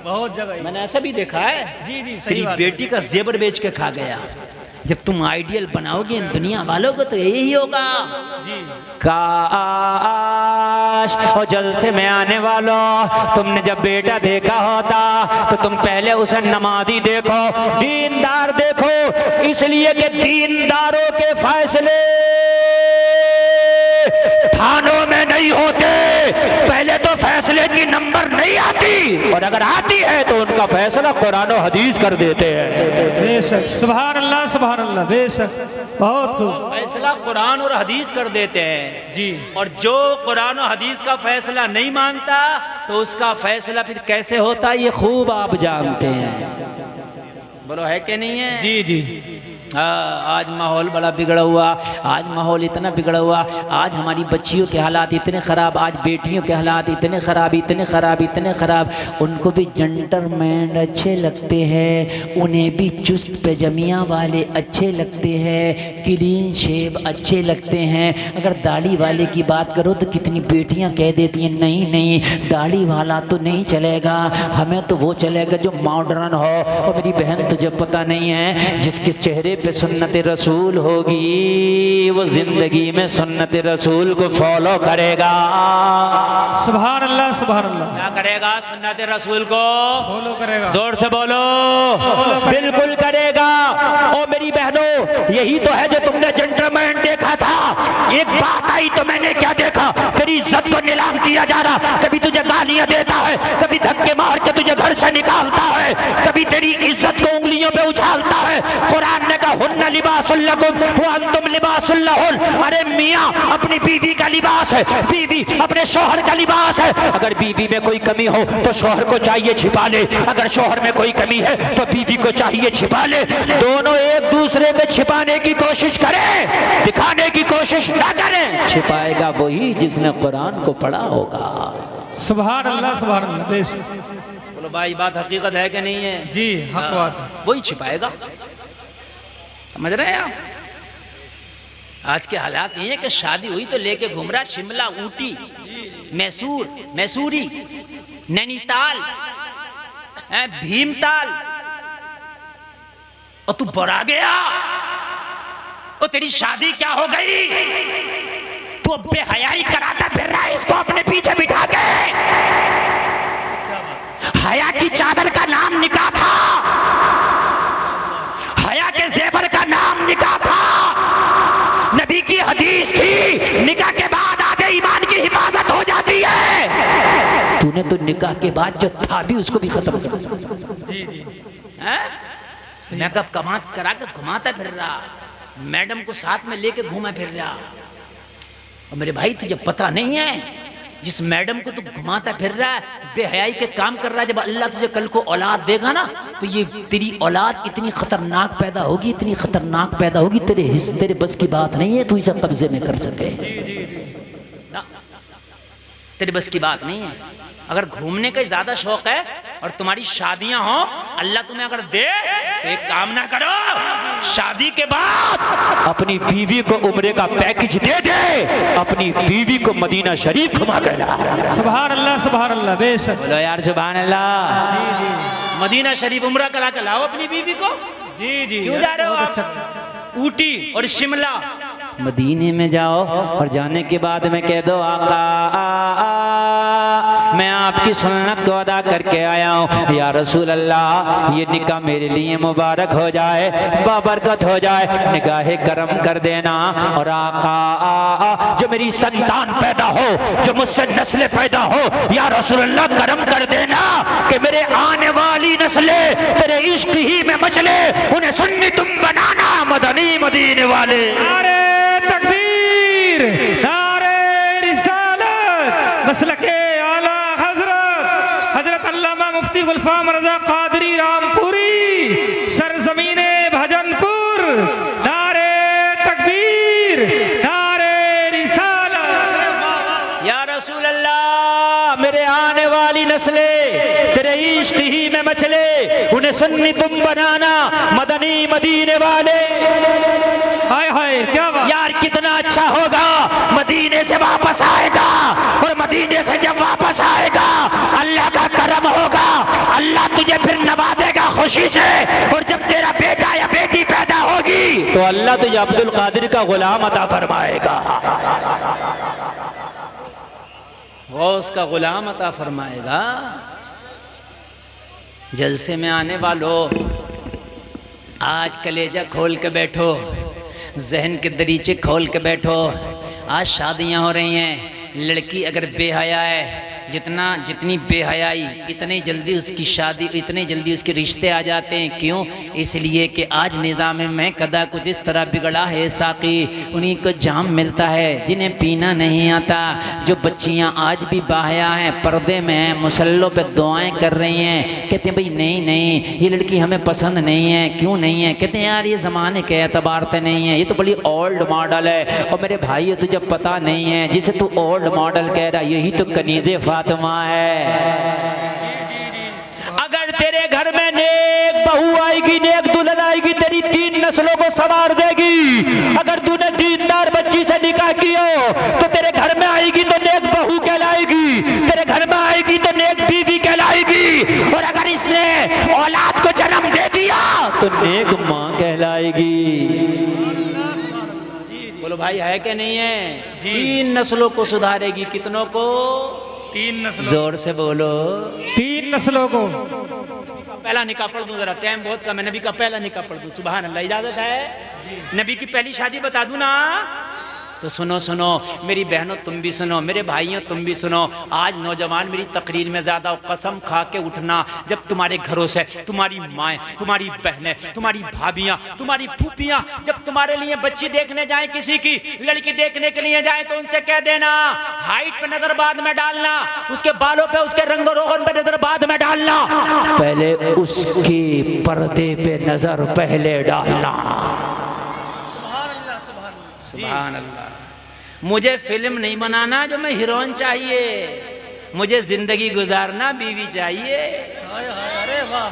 [SPEAKER 2] बहुत जगह
[SPEAKER 1] मैंने ऐसा भी देखा है,
[SPEAKER 2] जी जी, सही
[SPEAKER 1] तेरी
[SPEAKER 2] बात।
[SPEAKER 1] बेटी का जेवर बेच के खा गया। जब तुम आइडियल बनाओगे इन दुनिया वालों को तो यही होगा।
[SPEAKER 2] जी।
[SPEAKER 1] काश और जलसे में आने वालों, तुमने जब बेटा देखा होता तो तुम पहले उसे नमाजी देखो, दीनदार देखो, इसलिए कि दीनदारों के फैसले थानों में नहीं होते, पहले तो फैसले की नंबर नहीं आती, और अगर आती है तो उनका फैसला कुरान और हदीस कर देते हैं।
[SPEAKER 2] बेशक, सुभान अल्लाह, सुभान अल्लाह। बेशक, बहुत खूब।
[SPEAKER 1] फैसला कुरान और हदीस कर देते हैं
[SPEAKER 2] जी।
[SPEAKER 1] और जो कुरान और हदीस का फैसला नहीं मानता तो उसका फैसला फिर कैसे होता है ये खूब आप जानते हैं। बोलो है कि नहीं है?
[SPEAKER 2] जी जी।
[SPEAKER 1] आज माहौल बड़ा बिगड़ा हुआ, आज माहौल इतना बिगड़ा हुआ, आज हमारी बच्चियों के हालात इतने ख़राब, आज बेटियों के हालात इतने ख़राब, इतने ख़राब, इतने ख़राब। उनको भी जेंटलमैन अच्छे लगते हैं, उन्हें भी चुस्त पैजमिया वाले अच्छे लगते हैं, क्लीन शेव अच्छे लगते हैं। अगर दाढ़ी वाले की बात करो तो कितनी बेटियां कह देती हैं नहीं नहीं दाढ़ी वाला तो नहीं चलेगा, हमें तो वो चलेगा जो मॉडर्न हो। और मेरी बहन तुझे पता नहीं है, जिसके चेहरे पे सुन्नत रसूल होगी वो जिंदगी में सुन्नत रसूल को फॉलो करेगा।
[SPEAKER 2] सुभान अल्लाह, सुभान अल्लाह।
[SPEAKER 1] क्या करेगा? सुन्नत रसूल को
[SPEAKER 2] फॉलो करेगा।
[SPEAKER 1] जोर से बोलो, बिल्कुल करेगा। ओ मेरी बहनों, यही तो है जो तुमने जेंटलमैन देखा था। एक बात आई तो मैंने क्या देखा, तेरी इज्जत को नीलाम किया जा रहा। कभी तुझे गालियां देता है, कभी धक्के मार के तुझे घर से निकालता है, कभी तेरी इज्जत को उंगलियों पे उछालता है। कुरान ने कहा हुन्ना लिबासुल लकुम व अंतुम लिबासुल लहुन। अरे मियां अपनी बीवी का लिबास है, बीवी अपने शौहर का लिबास है। अगर बीवी में कोई कमी हो तो शौहर को चाहिए छिपा ले, अगर शौहर में कोई कमी है तो बीवी को चाहिए छिपा ले। दोनों एक दूसरे को छिपाने की कोशिश करें, दिखाने की कोशिश ना करें। छिपाएगा वही जिसने कुरान को पढ़ा होगा।
[SPEAKER 2] सुभान अल्लाह, सुभान अल्लाह। बेशक।
[SPEAKER 1] बोलो भाई, बात हकीकत है कि नहीं है?
[SPEAKER 2] जी, हक बात है।
[SPEAKER 1] वही छिपाएगा। समझ रहे हैं आप? आज के हालात ये है कि शादी हुई तो लेके घूम रहा शिमला, ऊटी, मैसूर, मैसूरी, नैनीताल, भीमताल, और तू बड़ा गया। और तेरी शादी क्या हो गई? तू अब बेहयाई कराता फिर रहा है इसको अपने पीछे बिठा के। हया की चादर का नाम निकाह था, हया के जेवर का नाम निकाह था। नबी की हदीस थी निकाह के बाद आधे ईमान की हिफाजत हो जाती है। तूने तो निकाह के बाद जो था भी उसको भी खत्म किया।
[SPEAKER 2] जी जी।
[SPEAKER 1] मेकअप कमात करा के घुमाता फिर रहा, मैडम को साथ में लेके घूमा फिर रहा। और मेरे भाई तुझे पता नहीं है, जिस मैडम को तू घुमाता फिर रहा है, बेहयाई के काम कर रहा है, जब अल्लाह तुझे कल को औलाद देगा ना तो ये तेरी औलाद इतनी खतरनाक पैदा होगी, इतनी खतरनाक पैदा होगी, तेरे बस की बात नहीं है तू इसे कब्जे में कर सके। ना, तेरे बस की बात नहीं है। अगर घूमने का ज्यादा शौक है और तुम्हारी शादियां हो, अल्लाह तुम्हें अगर दे तो एक काम ना करो, शादी के बाद अपनी बीवी को उम्रे का पैकेज दे दे, अपनी बीवी को मदीना शरीफ घुमा कर ला।
[SPEAKER 2] सुभान अल्लाह, सुभान अल्लाह। बेशक।
[SPEAKER 1] बोलो यार सुभान अल्लाह। मदीना शरीफ उम्रा करा के लाओ अपनी बीवी को।
[SPEAKER 2] जी जी।
[SPEAKER 1] क्यों जा रहे हो आप? ऊटी और शिमला, मदीने में जाओ और जाने के बाद में कह दो आका मैं आपकी सुन्नत को अदा करके आया हूँ, या रसूल अल्लाह ये निकाह मेरे लिए मुबारक हो जाए, बाबरकत हो जाए, निगाहे करम कर देना। और आका जो मेरी संतान पैदा हो, जो मुझसे नस्लें पैदा हो, या रसूल अल्लाह करम कर देना कि मेरे आने वाली नस्लें तेरे इश्क ही में मचले, उन्हें सुन्नी तुम बनाना मदनी मदीने वाले।
[SPEAKER 2] नारे तकबीर, नारे रिसालत, मसलके आला हजरत अल्लामा मुफ्ती गुलफाम रजा कादरी रामपुरी, सरजमीने भजनपुर। नारे तकबीर, नारे रिसालत।
[SPEAKER 1] या रसूल अल्लाह मेरे आने वाली नस्लें तेरे इश्क ही में मचले, उन्हें सुन्नी तुम बनाना मदनी मदीने वाले।
[SPEAKER 2] हाय हाय, क्या बात
[SPEAKER 1] यार, कितना अच्छा होगा मदीने से वापस आएगा, और मदीने से जब वापस आएगा अल्लाह का करम होगा, अल्लाह तुझे फिर नवाजेगा खुशी से। और जब तेरा बेटा या बेटी पैदा होगी तो अल्लाह तुझे अब्दुल कादिर का गुलाम अता फरमाएगा, वो उसका गुलाम अता फरमाएगा। जलसे में आने वालों, आज कलेजा खोल के बैठो, जहन के दरीचे खोल के बैठो। आज शादियां हो रही हैं, लड़की अगर बेहया है जितनी बेहयाई इतनी जल्दी उसकी शादी, इतनी जल्दी उसके रिश्ते आ जाते हैं। क्यों? इसलिए कि आज निज़ाम में कदा कुछ इस तरह बिगड़ा है साकी, उन्हीं को जाम मिलता है जिन्हें पीना नहीं आता। जो बच्चियां आज भी बाहया हैं, पर्दे में हैं, मुसल्लों पे दुआएं कर रही हैं, कहते हैं भाई नहीं नहीं ये लड़की हमें पसंद नहीं है। क्यों नहीं है? कहते हैं यार ये ज़माने के एतबार से नहीं है, ये तो बड़ी ओल्ड मॉडल है। और मेरे भाई तुझे पता नहीं है, जिसे तू ओल्ड मॉडल कह रहा है यही तो कनीज़े फातिमा है। अगर तेरे घर में नेक बहू आएगी, नेक दुल्हन आएगी, तेरी 3 नस्लों को संवार देगी। अगर तूने दीनदार बच्ची से निकाह किया तो तेरे घर में आएगी तो नेक बहू कहलाएगी, तेरे घर में आएगी तो नेक बीवी कहलाएगी। और अगर इसने औलाद को जन्म दे दिया तो नेक माँ कहलाएगी। बोलो भाई है कि नहीं है? 3 नस्लों को सुधारेगी। कितनों को?
[SPEAKER 2] 3 नस्लों।
[SPEAKER 1] जोर से बोलो।
[SPEAKER 2] 3 नस्लों को।
[SPEAKER 1] पहला निकाह पढ़ दूं, जरा टाइम बहुत कम है। नबी का पहला निकाह पढ़ दूं। सुभान अल्लाह, इजाजत है? नबी की पहली शादी बता दूं ना? तो सुनो सुनो मेरी बहनों, तुम भी सुनो, मेरे भाइयों तुम भी सुनो। आज नौजवान मेरी तकरीर में ज़्यादा कसम खा के उठना, जब तुम्हारे घरों से तुम्हारी माएँ, तुम्हारी बहनें, तुम्हारी भाभियाँ, तुम्हारी फूफियाँ जब तुम्हारे लिए बच्ची देखने जाएं, किसी की लड़की देखने के लिए जाएं, तो उनसे कह देना हाइट पे नजर बाद में डालना, उसके बालों पे, उसके रंग रोगन पे नजर बाद में डालना, पहले उसके पर्दे पे नजर पहले डालना। सुभान अल्लाह। मुझे फिल्म नहीं बनाना जो मैं हीरोइन चाहिए, मुझे जिंदगी गुजारना बीवी चाहिए।
[SPEAKER 2] अरे वाह,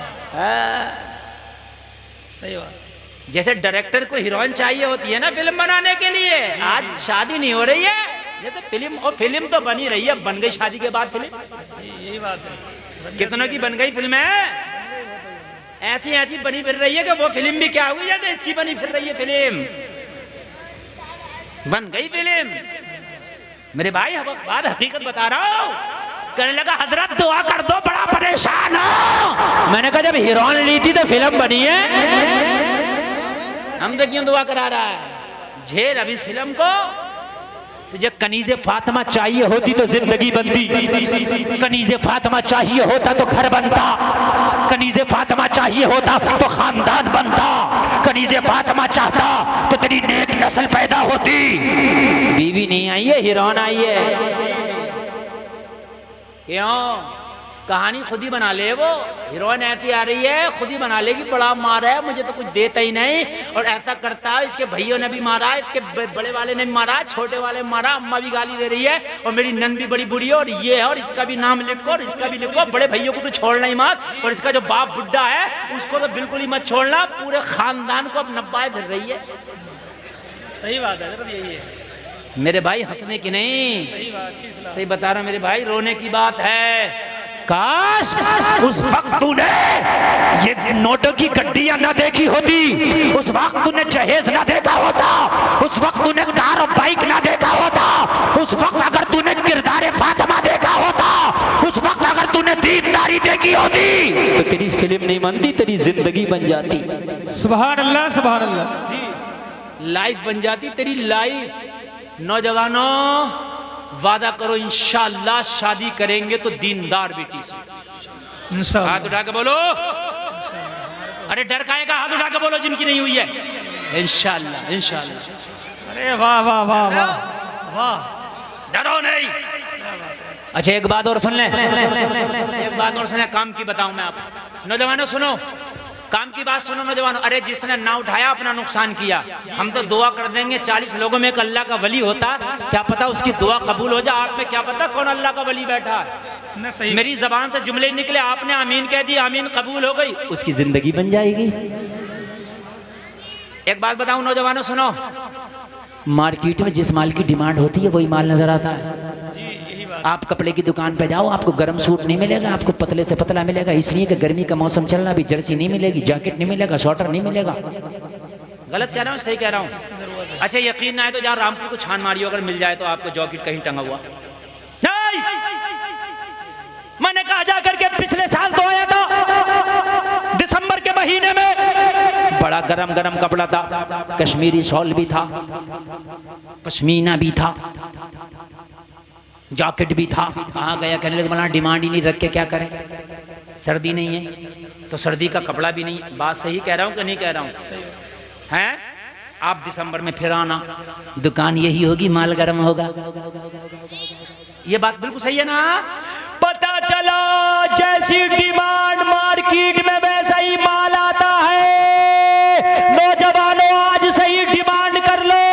[SPEAKER 2] सही बात।
[SPEAKER 1] जैसे डायरेक्टर को हीरोइन चाहिए होती है ना फिल्म बनाने के लिए, आज शादी नहीं हो रही है, ये तो फिल्म, और फिल्म तो बनी रही है, बन गई शादी के बाद फिल्म।
[SPEAKER 2] यही बात है,
[SPEAKER 1] कितनों की बन गई फिल्म है, ऐसी ऐसी बनी फिर रही है कि वो फिल्म भी क्या हुई जैसे इसकी बनी फिर रही है फिल्म, बन गई फिल्म। मेरे भाई अब बात हकीकत बता रहा हूं। कहने लगा हजरत दुआ कर दो, बड़ा परेशान हो। मैंने कहा जब हीरोइन ली थी तो फिल्म बनी है, हम तो क्यों दुआ करा रहा है? झेल अब इस फिल्म को। तुझे कनीज़े फातिमा चाहिए होती तो जिंदगी बनती, कनीज़े फातिमा चाहिए होता तो घर बनता, कनीज़े फातिमा चाहिए होता तो खानदान बनता, कनीज़े फातिमा चाहता तो तेरी नेक नस्ल पैदा होती। बीवी नहीं आई है, हीरोइन आई है। क्यों? कहानी खुद ही बना ले। वो हीरोइन ऐसी आ रही है, खुद ही बना लेगी, बड़ा मारा है, मुझे तो कुछ देता ही नहीं, और ऐसा करता है, इसके भाइयों ने भी मारा, इसके बड़े वाले ने भी मारा, छोटे वाले मारा, अम्मा भी गाली दे रही है, और मेरी नन भी बड़ी बुरी है, और ये है, और इसका भी नाम लिखो, और इसका भी लिखो। बड़े भैया को तो छोड़ना ही मत, और इसका जो बाप बुड्ढा है उसको तो बिल्कुल ही मत छोड़ना। पूरे खानदान को अब नब्बाए फिर रही है।
[SPEAKER 2] सही बात है, यही है
[SPEAKER 1] मेरे भाई, हंसने की नहीं,
[SPEAKER 2] सही बात,
[SPEAKER 1] सही बता रहा हूं मेरे भाई, रोने की बात है। काश उस वक्त तूने ये नोटों की गड्डियां ना देखी होती, उस वक्त तूने जहेज ना देखा होता, उस वक्त तूने कार और बाइक ना देखा होता, उस वक्त अगर तूने किरदार फातिमा देखा होता, उस वक्त अगर तूने दीनदारी देखी होती तो तेरी फिल्म नहीं बनती, तेरी जिंदगी बन जाती।
[SPEAKER 2] सुभान अल्लाह, सुभान अल्लाह जी।
[SPEAKER 1] लाइफ बन जाती तेरी लाइफ। नौजवानों वादा करो इंशाअल्लाह शादी करेंगे तो दीनदार बेटी से। हाथ उठा के बोलो, अरे डर काहे का? हाथ उठा के बोलो जिनकी नहीं हुई है। इंशाअल्लाह, इंशाअल्लाह।
[SPEAKER 2] अरे वाह वाह वाह वाह वाह,
[SPEAKER 1] डरो नहीं। अच्छा एक बात और सुन ले, एक बात और सुन ले, काम की बताऊं मैं आप नौजवानों, सुनो काम की बात सुनो नौजवानों। अरे जिसने ना उठाया अपना नुकसान किया। हम तो दुआ कर देंगे 40 लोगों में एक अल्लाह का वली होता, क्या पता उसकी दुआ कबूल हो जाए। आप में क्या पता कौन अल्लाह का वली बैठा है।
[SPEAKER 2] ना सही,
[SPEAKER 1] मेरी जबान से जुमले निकले, आपने आमीन कह दी, आमीन कबूल हो गई, उसकी जिंदगी बन जाएगी। एक बात बताऊं नौजवानों सुनो, मार्केट में जिस माल की डिमांड होती है वही माल नजर आता है। आप कपड़े की दुकान पे जाओ, आपको गर्म सूट नहीं मिलेगा, आपको पतले से पतला मिलेगा, इसलिए कि गर्मी का मौसम चल रहा, अभी जर्सी नहीं मिलेगी, जैकेट नहीं मिलेगा, स्वेटर नहीं मिलेगा। गलत कह रहा हूँ, सही कह रहा हूँ? अच्छा यकीन ना है तो जहाँ रामपुर को छान मारियो, अगर मिल जाए तो आपको जैकेट कहीं टंगा हुआ नहीं। मैंने कहा जा करके पिछले साल तो आया था दिसंबर के महीने में, बड़ा गरम गरम कपड़ा था, कश्मीरी शॉल भी था, पश्मीना भी था, जैकेट भी था, कहाँ गया, कहने लगे मौलाना डिमांड ही नहीं रख के क्या करें, सर्दी नहीं है तो सर्दी का कपड़ा भी नहीं। बात सही कह रहा हूँ कि नहीं कह रहा हूँ? हैं आप दिसंबर में फिर आना, दुकान यही होगी, माल गर्म होगा। ये बात बिल्कुल सही है ना? पता चला जैसी डिमांड मार्केट में वैसा ही माल आता है। नौजवानों आज सही डिमांड कर लो,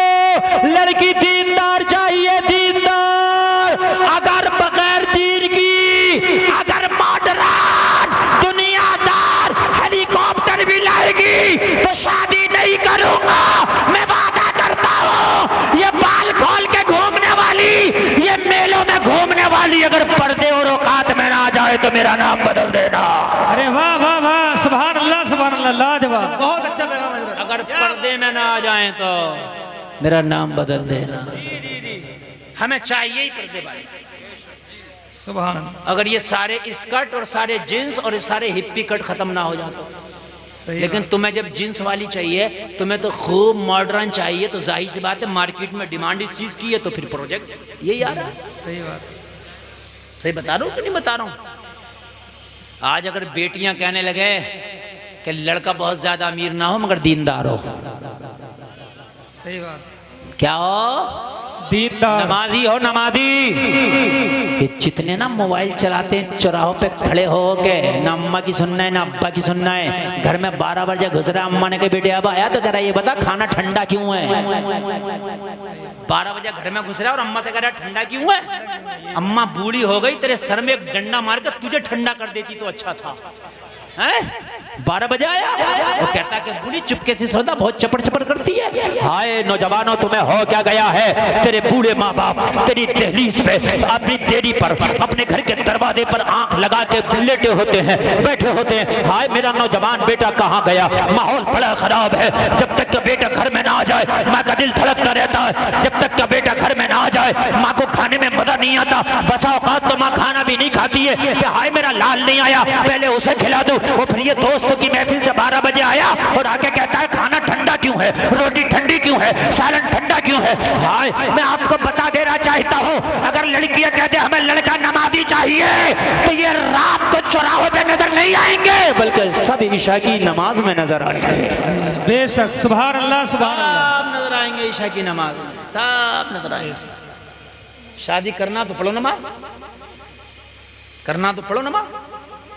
[SPEAKER 1] लड़की दीनदार चाहिए, दीनदार। अगर बगैर दीन की, अगर मॉडर्न दुनियादार हेलीकॉप्टर भी लाएगी तो शादी नहीं करूंगा, मैं वादा करता हूं। ये बाल खोल के घूमने वाली, ये मेलों में घूमने वाली अगर पर्दे और औकात में ना आ जाए तो मेरा नाम बदल देना।
[SPEAKER 2] अरे वाह वाह वाह, सुभान अल्लाह, लाजवाब, बहुत अच्छा पैगाम हजरत।
[SPEAKER 1] अगर पर्दे में ना आ जाए तो मेरा नाम बदल देना। हमें चाहिए ही पर्दे वाली।
[SPEAKER 2] सुभान अल्लाह।
[SPEAKER 1] अगर ये सारे स्कर्ट और सारे जींस और ये सारे हिप्पी कट खत्म ना हो जाते,
[SPEAKER 2] सही
[SPEAKER 1] लेकिन
[SPEAKER 2] बात।
[SPEAKER 1] तुम्हें जब जींस वाली चाहिए, तुम्हें तो खूब मॉडर्न चाहिए, तो जाहिर सी बात है मार्केट में डिमांड इस चीज की है, तो फिर प्रोजेक्ट यही आ रहा है।
[SPEAKER 2] सही बात।
[SPEAKER 1] सही बता रहा हूँ कि नहीं बता रहा हूँ? आज अगर बेटियां कहने लगे कि लड़का बहुत ज्यादा अमीर ना हो मगर दीनदार हो,
[SPEAKER 2] सही बात।
[SPEAKER 1] क्या हो?
[SPEAKER 2] दीनदार,
[SPEAKER 1] नमाजी हो, नमाजी। ये जितने ना मोबाइल चलाते हैं चौराहों पे खड़े हो के, ना अम्मा की सुनना है ना अब्बा की सुनना है। घर में 12 बजे घुस रहा, अम्मा ने कहा बेटे अब आया तो कह रहा ये बता खाना ठंडा क्यों है। 12 बजे घर में घुस रहा और अम्मा से कह रहा ठंडा क्यों है। अम्मा बूढ़ी हो गई, तेरे सर में एक डंडा मार कर तुझे ठंडा कर देती तो अच्छा था। 12 बजे आया, वो कहता कि बूढ़ी चुपके से सोता, बहुत चपड़ चपड़ करती है। हाय नौजवानों, तुम्हें हो क्या गया है? तेरे बूढ़े माँ बाप तेरी दहलीज पे, अपनी देरी पर, अपने घर के दरवाजे पर आंख लगा के लेटे होते हैं, बैठे होते हैं। हाय मेरा नौजवान बेटा कहाँ गया? माहौल बड़ा खराब है। जब तक का बेटा घर में ना आ जाए माँ का दिल धड़कता रहता है। जब तक का बेटा घर में ना आ जाए माँ को खाने में मजा नहीं आता। बसा औकात तो माँ खाना भी नहीं खाती है कि हाय मेरा लाल नहीं आया, पहले उसे खिला दो। वो फिर ये दोस्तों की महफिल से 12 बजे आया और आके कहता है खाना ठंडा क्यों है, रोटी ठंडी क्यों है, सालन ठंडा क्यों है। हाय मैं आपको बता देना चाहता हूँ, अगर लड़कियां कहते हैं हमें लड़का नमाजी चाहिए तो ये रात को चौराहों पे नजर नहीं आएंगे, बल्कि सब ईशा की नमाज में नजर आएंगे।
[SPEAKER 2] बेशक, सुभान अल्लाह, सुभान अल्लाह।
[SPEAKER 1] सब नजर आएंगे ईशा की नमाज में, सब नजर आएंगे। शादी करना तो पढ़ो नमाज, करना तो पढ़ो नमाज,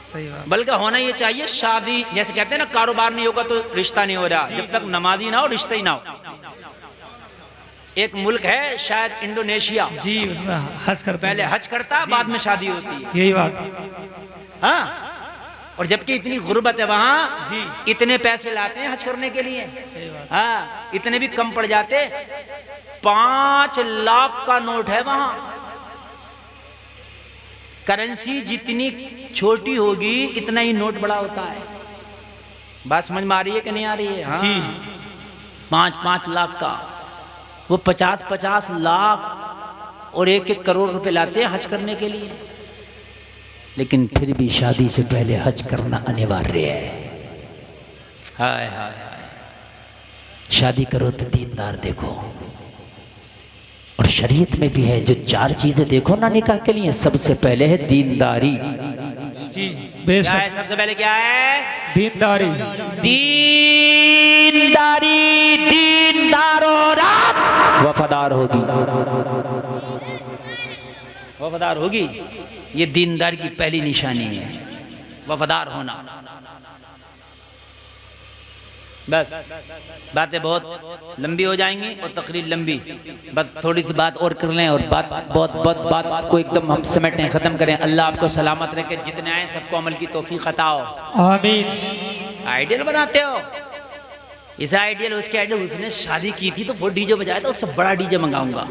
[SPEAKER 2] सही बात।
[SPEAKER 1] बल्कि होना ये चाहिए। शादी जैसे कहते हैं ना कारोबार नहीं होगा तो रिश्ता नहीं हो रहा, जब तक नमाजी ना हो रिश्ता ही ना हो। एक मुल्क है शायद इंडोनेशिया,
[SPEAKER 2] जी, उसमें हज करते
[SPEAKER 1] पहले हज करता बाद में शादी होती है।
[SPEAKER 2] यही बात।
[SPEAKER 1] हाँ, और जबकि इतनी गुर्बत है वहाँ,
[SPEAKER 2] जी,
[SPEAKER 1] इतने पैसे लाते हैं हज करने के लिए।
[SPEAKER 2] सही बात।
[SPEAKER 1] हाँ, इतने भी कम पड़ जाते। 5 लाख का नोट है वहाँ। करेंसी जितनी छोटी होगी इतना ही नोट बड़ा होता है। बात समझ में आ रही है कि नहीं आ रही है? हाँ।
[SPEAKER 2] जी।
[SPEAKER 1] 5-5 लाख का, वो 50-50 लाख और 1-1 करोड़ रुपए लाते हैं हज करने के लिए। लेकिन फिर भी शादी से पहले हज करना अनिवार्य है। हाय हाय हाय, शादी करो तो दीनदार देखो। और शरीयत में भी है जो 4 चीजें देखो ना निकाह के लिए, सबसे पहले है दीनदारी।
[SPEAKER 2] जी,
[SPEAKER 1] क्या
[SPEAKER 2] बेशक।
[SPEAKER 1] है सबसे पहले? क्या है?
[SPEAKER 2] दीनदारी।
[SPEAKER 1] दीनदारी। दीनदार और आप वफादार होगी, वफादार होगी। ये दीनदार की पहली निशानी है, वफादार होना। बस बातें बहुत लंबी हो जाएंगी और तकरीर लंबी, बस थोड़ी सी बात और कर लें और बात को एकदम हम समेटें, ख़त्म करें। अल्लाह आपको सलामत रखे, जितने आए सबको अमल की तौफीक अता हो।
[SPEAKER 2] आमीन।
[SPEAKER 1] आइडियल बनाते हो, इसे आइडियल उसके आइडियल। उसने शादी की थी तो वो डीजे बजाया था, उससे बड़ा डीजे मंगाऊंगा।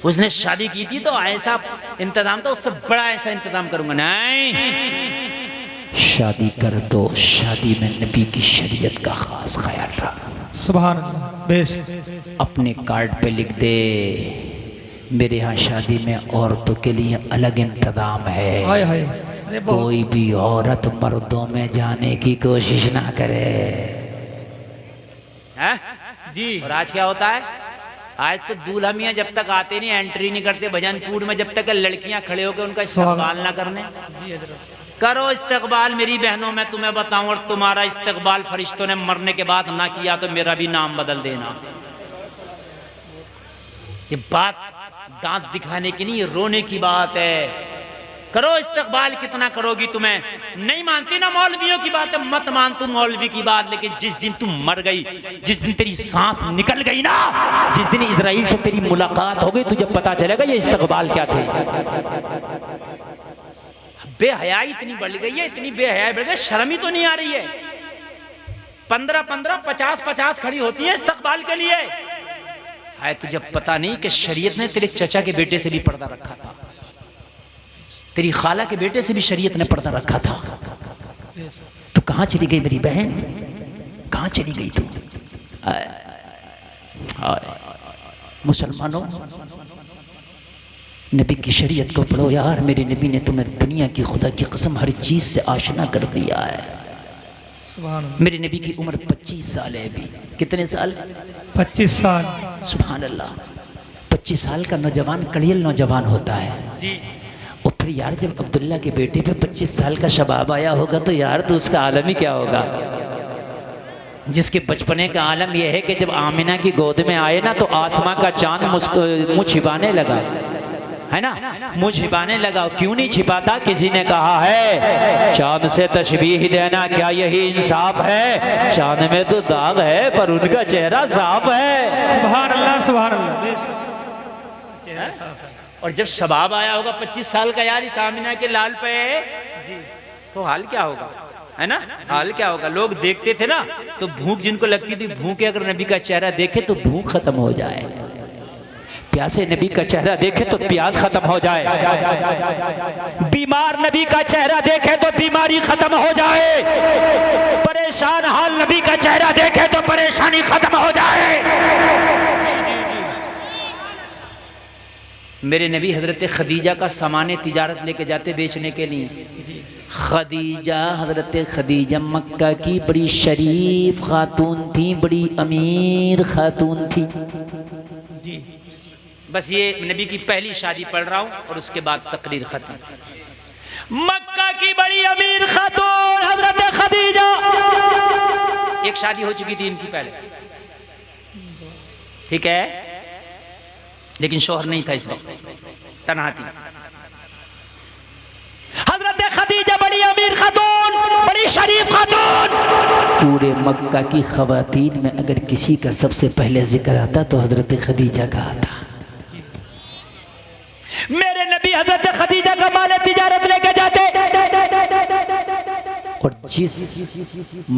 [SPEAKER 1] उसने शादी की थी तो ऐसा इंतजाम था, उससे बड़ा ऐसा इंतजाम करूंगा। नहीं, शादी कर दो, शादी में नबी की शरीयत का खास ख्याल रख।
[SPEAKER 2] सुभान अल्लाह, बेशक।
[SPEAKER 1] अपने कार्ड पे लिख दे मेरे यहाँ शादी में औरतों के लिए अलग इंतजाम है।
[SPEAKER 2] हाय हाय, अरे
[SPEAKER 1] कोई भी औरत मर्दों में जाने की कोशिश ना करे। हैं?
[SPEAKER 2] जी।
[SPEAKER 1] और आज क्या होता है? आज तो दूल्हा मियाँ जब तक आते नहीं, एंट्री नहीं करते भजनपुर में, जब तक लड़कियां खड़े होकर उनका इस्तकबाल ना करने। करो इस्तकबाल मेरी बहनों, मैं तुम्हें बताऊं, और तुम्हारा इस्तकबाल फरिश्तों ने मरने के बाद ना किया तो मेरा भी नाम बदल देना। ये बात दांत दिखाने की नहीं, ये रोने की बात है। करो इस्तकबाल, कितना करोगी? तुम्हें नहीं मानती ना मौलवियों की बात है, मत मान तुम मौलवी की बात, लेकिन जिस दिन तुम मर गई, जिस दिन तेरी सांस निकल गई ना, जिस दिन इजराइल से तेरी मुलाकात हो गई, तुझे पता चलेगा ये इस्तकबाल क्या थे। बेहयाई इतनी बढ़ गई है, इतनी बेहयाई बढ़ गई, शर्म ही तो नहीं आ रही है। 15-15, 50-50 खड़ी होती है इस्तकबाल के लिए। है तुझे पता नहीं कि शरीयत ने तेरे चचा के बेटे से भी पर्दा रखा था, तेरी खाला के बेटे से भी शरीयत ने पर्दा रखा था। तो कहां चली गई मेरी बहन, कहां चली गई तू? मुसलमानों, नबी की शरीयत को पढ़ो यार। मेरे नबी ने तुम्हें दुनिया की खुदा की कसम हर चीज से आशना कर दिया है। मेरे नबी की उम्र 25 साल है अभी। कितने साल? 25 साल। सुभान अल्लाह। 25 साल का नौजवान कड़ियल नौजवान होता है जी। और फिर यार जब अब्दुल्ला के बेटे पे 25 साल का शबाब आया होगा तो यार तो उसका आलम ही क्या होगा। जिसके बचपने का आलम यह है कि जब आमिना की गोद में आए ना तो आसमां का चांद मुँह छिपाने लगा, है ना, मुँह छिपाने लगा। क्यों नहीं छिपाता? किसी ने कहा है चांद से तशबीह देना क्या यही इंसाफ है? चांद में तो दाग है पर उनका चेहरा साफ है।
[SPEAKER 2] सुभान अल्लाह, सुभान अल्लाह। चेहरा साफ है।
[SPEAKER 1] और जब शबाब आया होगा 25 साल का यार इस आमिना के लाल पे, तो हाल क्या होगा, है ना? हाल क्या होगा? लोग देखते थे ना तो भूख जिनको लगती थी, भूखे अगर नबी का चेहरा देखे तो भूख खत्म हो जाए, प्यासे नबी का चेहरा देखे तो प्यास खत्म हो जाए, बीमार नबी का चेहरा देखे तो बीमारी खत्म हो जाए, परेशान हाल नबी का चेहरा देखे तो परेशानी खत्म हो जाए। मेरे नबी हजरत खदीजा का सामान तिजारत लेके जाते बेचने के लिए। खदीजा, हजरत खदीजा मक्का की बड़ी शरीफ खातून थी, बड़ी अमीर खातून थी जी। बस ये नबी की पहली शादी पढ़ रहा हूँ और उसके बाद तकरीर खत्म। मक्का की बड़ी अमीर खातून हजरत खदीजा, एक शादी हो चुकी थी इनकी पहले, ठीक है, लेकिन शोहर नहीं था इस वक्त, तन्हा थी। हजरत खदीजा बड़ी अमीर खातून, बड़ी शरीफ खातून। पूरे मक्का की खवातीन में अगर किसी का सबसे पहले जिक्र आता तो हजरत खदीजा का आता। मेरे नबी हजरत खदीजा का माल तिजारत लेके जाते और जिस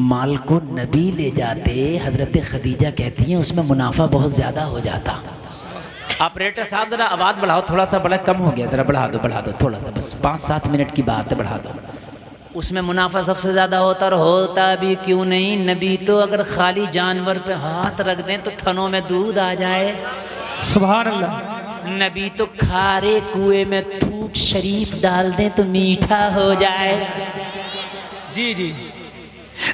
[SPEAKER 1] माल को नबी ले जाते हजरत खदीजा कहती हैं उसमें मुनाफा बहुत ज्यादा हो जाता। ऑपरेटर साहब जरा आवाज बढ़ाओ, थोड़ा सा बड़ा कम हो गया, जरा बढ़ा दो थोड़ा सा, बस 5-7 मिनट की बात है, बढ़ा दो। उसमें मुनाफा सबसे ज्यादा होता, और होता भी क्यों नहीं। नबी तो अगर खाली जानवर पे हाथ रख दें तो थनों में दूध आ जाए। सुभान अल्लाह। नबी तो खारे कुएं में थूक शरीफ डाल दें तो मीठा हो जाए। जी जी।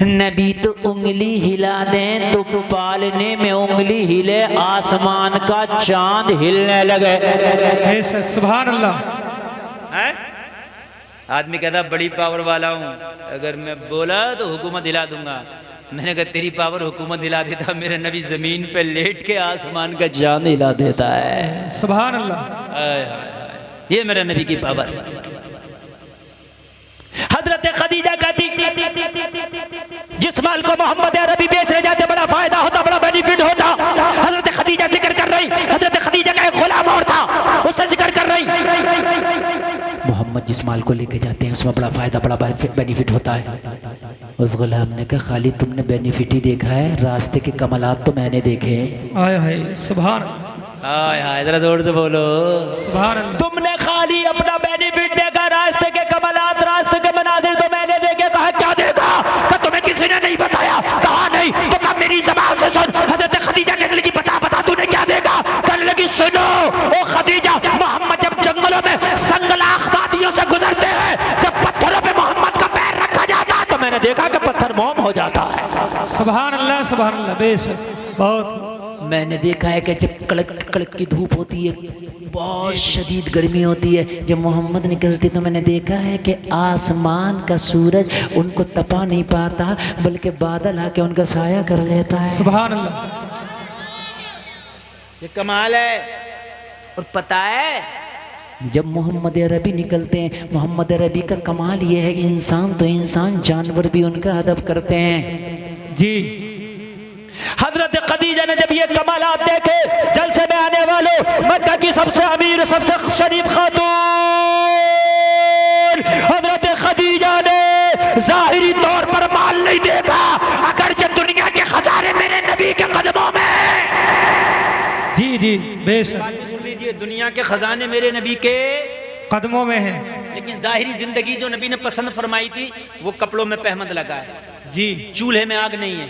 [SPEAKER 1] नबी तो उंगली हिला दें तो पालने में उंगली हिले, आसमान का चांद हिलने लगे।
[SPEAKER 2] सुभान अल्लाह।
[SPEAKER 1] आदमी कहता बड़ी पावर वाला हूँ, अगर मैं बोला तो हुकूमत हिला दूंगा। मैंने कहा तेरी पावर हुकूमत हिला देता, मेरे नबी जमीन पे लेट के आसमान का चांद हिला देता है।
[SPEAKER 2] सुभान अल्लाह।
[SPEAKER 1] ये मेरे नबी की पावर। हजरत खदीजा कहती जिस माल को मोहम्मद अरबी बेचने जाते बड़ा फायदा होता, बड़ा बेनिफिट होता। हजरत खदीजा जिक्र कर रही, हजरत खदीजा का एक गुलाम और था, उससे जिक्र कर रही। मोहम्मद जिस माल को लेके जाते हैं उसमें बड़ा फायदा, बड़ा बेनिफिट होता है। उस गुलाम ने कहा खाली तुमने बेनिफिट ही देखा है, रास्ते के कमलात तो मैंने देखे।
[SPEAKER 2] आय हाय सुभान।
[SPEAKER 1] आय हाय, जरा जोर से बोलो
[SPEAKER 2] सुभान अल्लाह।
[SPEAKER 1] तुमने खाली अपना बेनिफिट देखा, रास्ते के कमलात, रास्ते के मनाजिर तो मैंने देखे। कहा क्या देखा? कि तुम्हें किसी ने नहीं बताया। कहा नहीं। तो कहा मेरी जबान से सुन। हजरत खदीजा कहने लगी बता तूने क्या देखा? कहने लगी सुनो ओ खदीजा, मोहम्मद जब जंगलों में संगलाख वादियों से गुजरते हैं, जब पत्थरों पे मोहम्मद का पैर रखा जाता तो मैंने देखा कि पत्थर मोम हो जाता है।
[SPEAKER 2] सुभान अल्लाह, सुभान अल्लाह। बेशक बहुत।
[SPEAKER 1] मैंने देखा है कि जब कड़क कड़क की धूप होती है, बहुत शदीद गर्मी होती है, जब मोहम्मद निकलते तो मैंने देखा है कि आसमान का सूरज उनको तपा नहीं पाता, बल्कि बादल आके उनका साया कर लेता है।
[SPEAKER 2] सुभान अल्लाह।
[SPEAKER 1] ये कमाल है। और पता है जब मोहम्मद अरबी निकलते हैं, मोहम्मद अरबी का कमाल ये है कि इंसान तो इंसान, जानवर भी उनका अदब करते हैं
[SPEAKER 2] जी।
[SPEAKER 1] हजरत खदीजा ने जब ये कमालात देखे, जलसे में आने वालों, मक्का की सबसे अमीर सबसे शरीफ खातून हजरत खदीजा ने जाहिरी तौर पर माल नहीं देखा, अगर जो दुनिया के खजाने मेरे नबी के कदमों में।
[SPEAKER 2] जी जी बेशक।
[SPEAKER 1] सुन लीजिए, दुनिया के खजाने मेरे नबी के
[SPEAKER 2] कदमों में है,
[SPEAKER 1] लेकिन जाहिरी जिंदगी जो नबी ने पसंद फरमाई थी वो कपड़ों में पहमद लगा है
[SPEAKER 2] जी।
[SPEAKER 1] चूल्हे में आग नहीं है,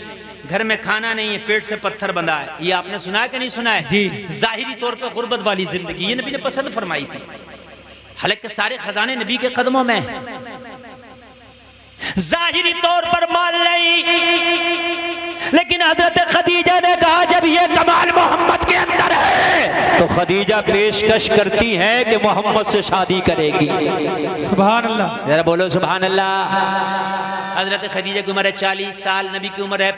[SPEAKER 1] घर में खाना नहीं है, पेट से पत्थर बंधा है। ये आपने सुना है कि नहीं सुना है?
[SPEAKER 2] जी।
[SPEAKER 1] जाहिरी तौर पर गुर्बत वाली जिंदगी ये नबी ने पसंद फरमाई थी, हालांकि सारे खजाने नबी के कदमों में हैं। जाहिरी तौर पर माल नहीं, लेकिन हजरत खदीजा ने कहा जब ये कमाल मोहम्मद के अंदर है तो खदीजा पेशकश करती है कि मोहम्मद से शादी करेगी।
[SPEAKER 2] सुभान अल्लाह।
[SPEAKER 1] जरा बोलो सुभान अल्लाह। हजरत खदीजा की उम्र है 40 साल, नबी की उम्र है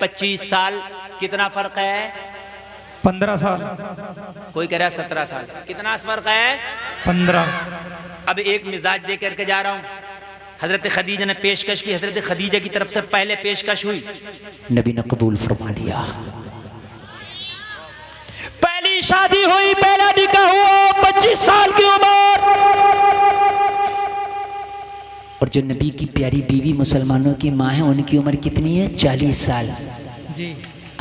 [SPEAKER 1] 25 साल। कितना फर्क है?
[SPEAKER 2] 15 साल।
[SPEAKER 1] कोई कह रहा है 17 साल। कितना फर्क है?
[SPEAKER 2] 15।
[SPEAKER 1] अब एक मिजाज दे करके जा रहा हूं। हजरत खदीजा ने पेशकश की, हजरत खदीजा की तरफ से पहले पेशकश हुई, नबी ने कबूल फरमा लिया। पहली शादी हुई, पहला निकाह हुआ, 25 साल की उम्र। और जो नबी की प्यारी बीवी मुसलमानों की माँ है, उनकी उम्र कितनी है? 40 साल
[SPEAKER 2] जी।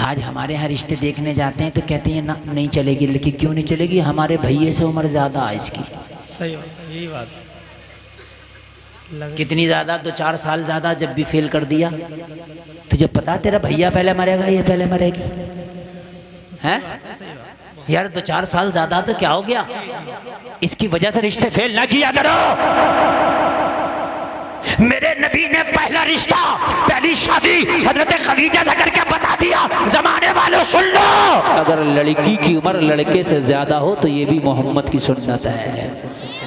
[SPEAKER 1] आज हमारे यहाँ रिश्ते देखने जाते हैं तो कहते हैं ना नहीं चलेगी, लेकिन क्यों नहीं चलेगी? हमारे भैये से उम्र ज्यादा है इसकी।
[SPEAKER 2] सही बात, यही बात।
[SPEAKER 1] कितनी ज्यादा? 2-4 साल ज्यादा। जब भी फेल कर दिया तो जब पता तेरा भैया पहले मरेगा, ये पहले मरेगी, हैं? यार 2-4 साल ज्यादा तो क्या हो गया? इसकी वजह से रिश्ते फेल ना किया करो। मेरे नबी ने पहला रिश्ता, पहली शादी हजरत खदीजा से करके बता दिया। जमाने वालों सुन लो, अगर लड़की की उम्र लड़के से ज्यादा हो तो ये भी मोहम्मद की सुन्नत है।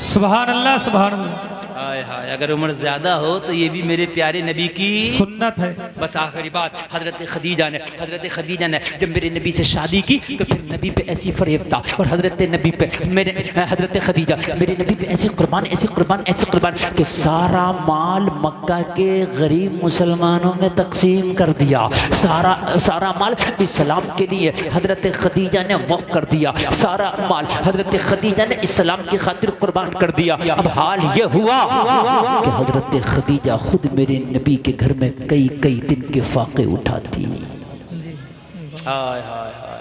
[SPEAKER 2] सुभान अल्लाह, सुभान अल्लाह।
[SPEAKER 1] हाय हाय, अगर उम्र ज्यादा हो तो ये भी मेरे प्यारे नबी की
[SPEAKER 2] सुन्नत है।
[SPEAKER 1] बस आखिरी बात, हजरत खदीजा ने जब मेरे नबी से शादी की तो फिर नबी पे ऐसी फरेब था, और हजरत नबी पे मेरे हजरत खदीजा मेरे नबी पे ऐसे कुर्बान कि सारा माल मक्का के गरीब मुसलमानों में तकसीम कर दिया। सारा माल इस्लाम के लिए हजरत खदीजा ने वक्फ कर दिया। सारा माल हजरत खदीजा ने इस्लाम की खातिर कुर्बान कर दिया। अब हाल ये हुआ कि हजरत खदीजा खुद मेरे नबी के घर में कई दिन के फाके उठाती। हाय हाय हाय।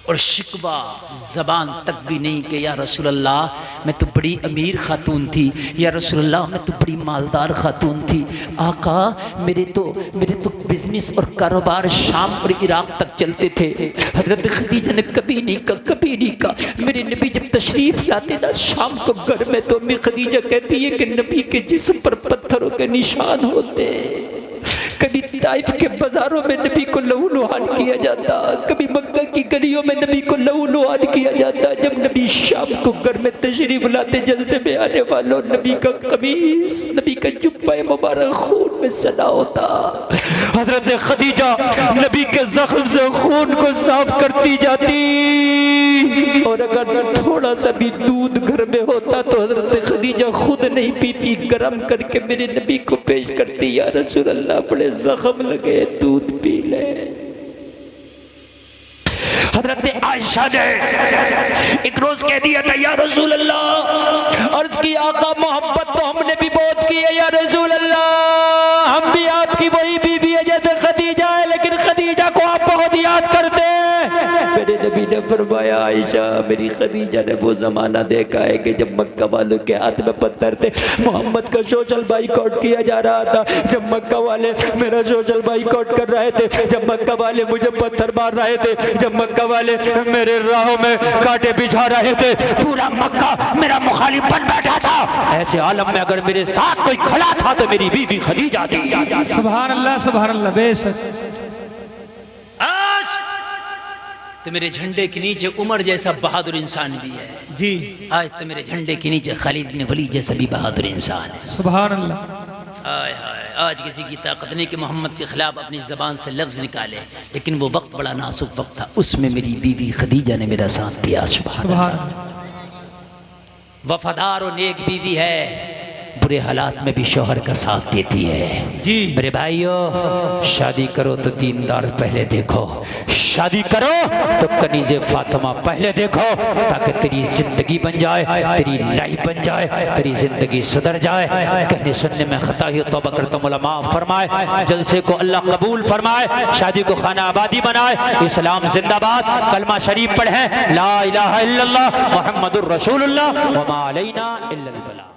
[SPEAKER 1] और शिकवा जबान तक भी नहीं कि या रसूल अल्लाह मैं तो बड़ी अमीर खातून थी, या रसूल अल्लाह मैं तो बड़ी मालदार खातून थी। आका मेरे तो बिजनेस और कारोबार शाम और इराक तक चलते थे। हजरत खदीजा ने कभी नहीं कहा। मेरे नबी जब तशरीफ लाते ना शाम को घर में, तो अम्मी खदीजा कहती है कि नबी के जिस्म पर पत्थरों के निशान होते। कभी ताइफ के बाजारों में नबी को लहू-लुहान किया जाता, कभी मक्का की गलियों में नबी को लहू-लुहान किया जाता। जब नबी शाम को घर में तशरीफ लाते, जलसे में आने वालों, नबी का कमीज, नबी का जुब्बा मुबारक खून में सना होता। हजरत खदीजा नबी के जख्म से खून को साफ करती जाती, और अगर थोड़ा सा भी दूध घर में होता तो हजरत खदीजा खुद नहीं पीती, गरम करके मेरे नबी को पेश करती। या रसूल अल्लाह बड़े जख्म लगे, दूध पी ले। हजरत आयशा ने एक रोज कह दिया था या रसूल अल्लाह, अर्ज की आका मोहब्बत तो हमने भी बहुत की है या रसूल अल्लाह, हम भी आपकी वही बीवी है जैसे खदीजा है, लेकिन खदीजा को आप बहुत याद करते हैं। मेरे नबी ने फरमाया आयशा मेरी खदीजा ने वो जमाना देखा है कि जब मक्का वालों के हाथ में पत्थर थे, मोहम्मद का सोशल बाइकआउट किया जा रहा था, जब मक्का वाले मेरा सोशल बाइकआउट कर रहे थे, जब मक्का वाले मुझे पत्थर मार रहे थे, जब मक्का वाले मेरे राहों में कांटे बिछा रहे थे, पूरा मक्का मेरा मुखालिफ बन बैठा था। ऐसे आलम में अगर मेरे साथ कोई खड़ा था तो मेरी बीवी खदीजा थी।
[SPEAKER 2] सुभान अल्लाह, सुभान अल्लाह। बेशक
[SPEAKER 1] आज तो मेरे झंडे के नीचे उमर जैसा बहादुर इंसान भी है।
[SPEAKER 2] जी
[SPEAKER 1] आज तो मेरे झंडे के नीचे खालिद बिन वलीद जैसा भी बहादुर इंसान है।
[SPEAKER 2] सुभान अल्लाह।
[SPEAKER 1] हाय हाय, आज किसी की ताकत नहीं कि मोहम्मद के खिलाफ अपनी ज़बान से लफ्ज़ निकाले, लेकिन वो वक्त बड़ा नाजुक वक्त था, उसमें मेरी बीवी खदीजा ने मेरा साथ दिया।
[SPEAKER 2] सुभान अल्लाह।
[SPEAKER 1] वफादार और नेक बीवी है, बुरे हालात में भी शौहर का साथ देती है।
[SPEAKER 2] जी
[SPEAKER 1] मेरे भाइयों, शादी करो तो दीनदार पहले देखो, शादी करो तो कनीज़े फातिमा पहले देखो, ताकि तेरी जिंदगी बन जाए, तेरी लाइफ बन जाए, तेरी जिंदगी सुधर जाए। कहने सुनने में खता ही तौबा करता हूं, मौला माफ फरमाए, जलसे को अल्लाह कबूल फरमाए, शादी को खाना आबादी बनाए। इस्लाम जिंदाबाद, कलमा शरीफ पढ़े, ला इलाहा इल्लल्लाह मुहम्मदुर रसूलुल्लाह व मा अलैना इल्लल बलाग।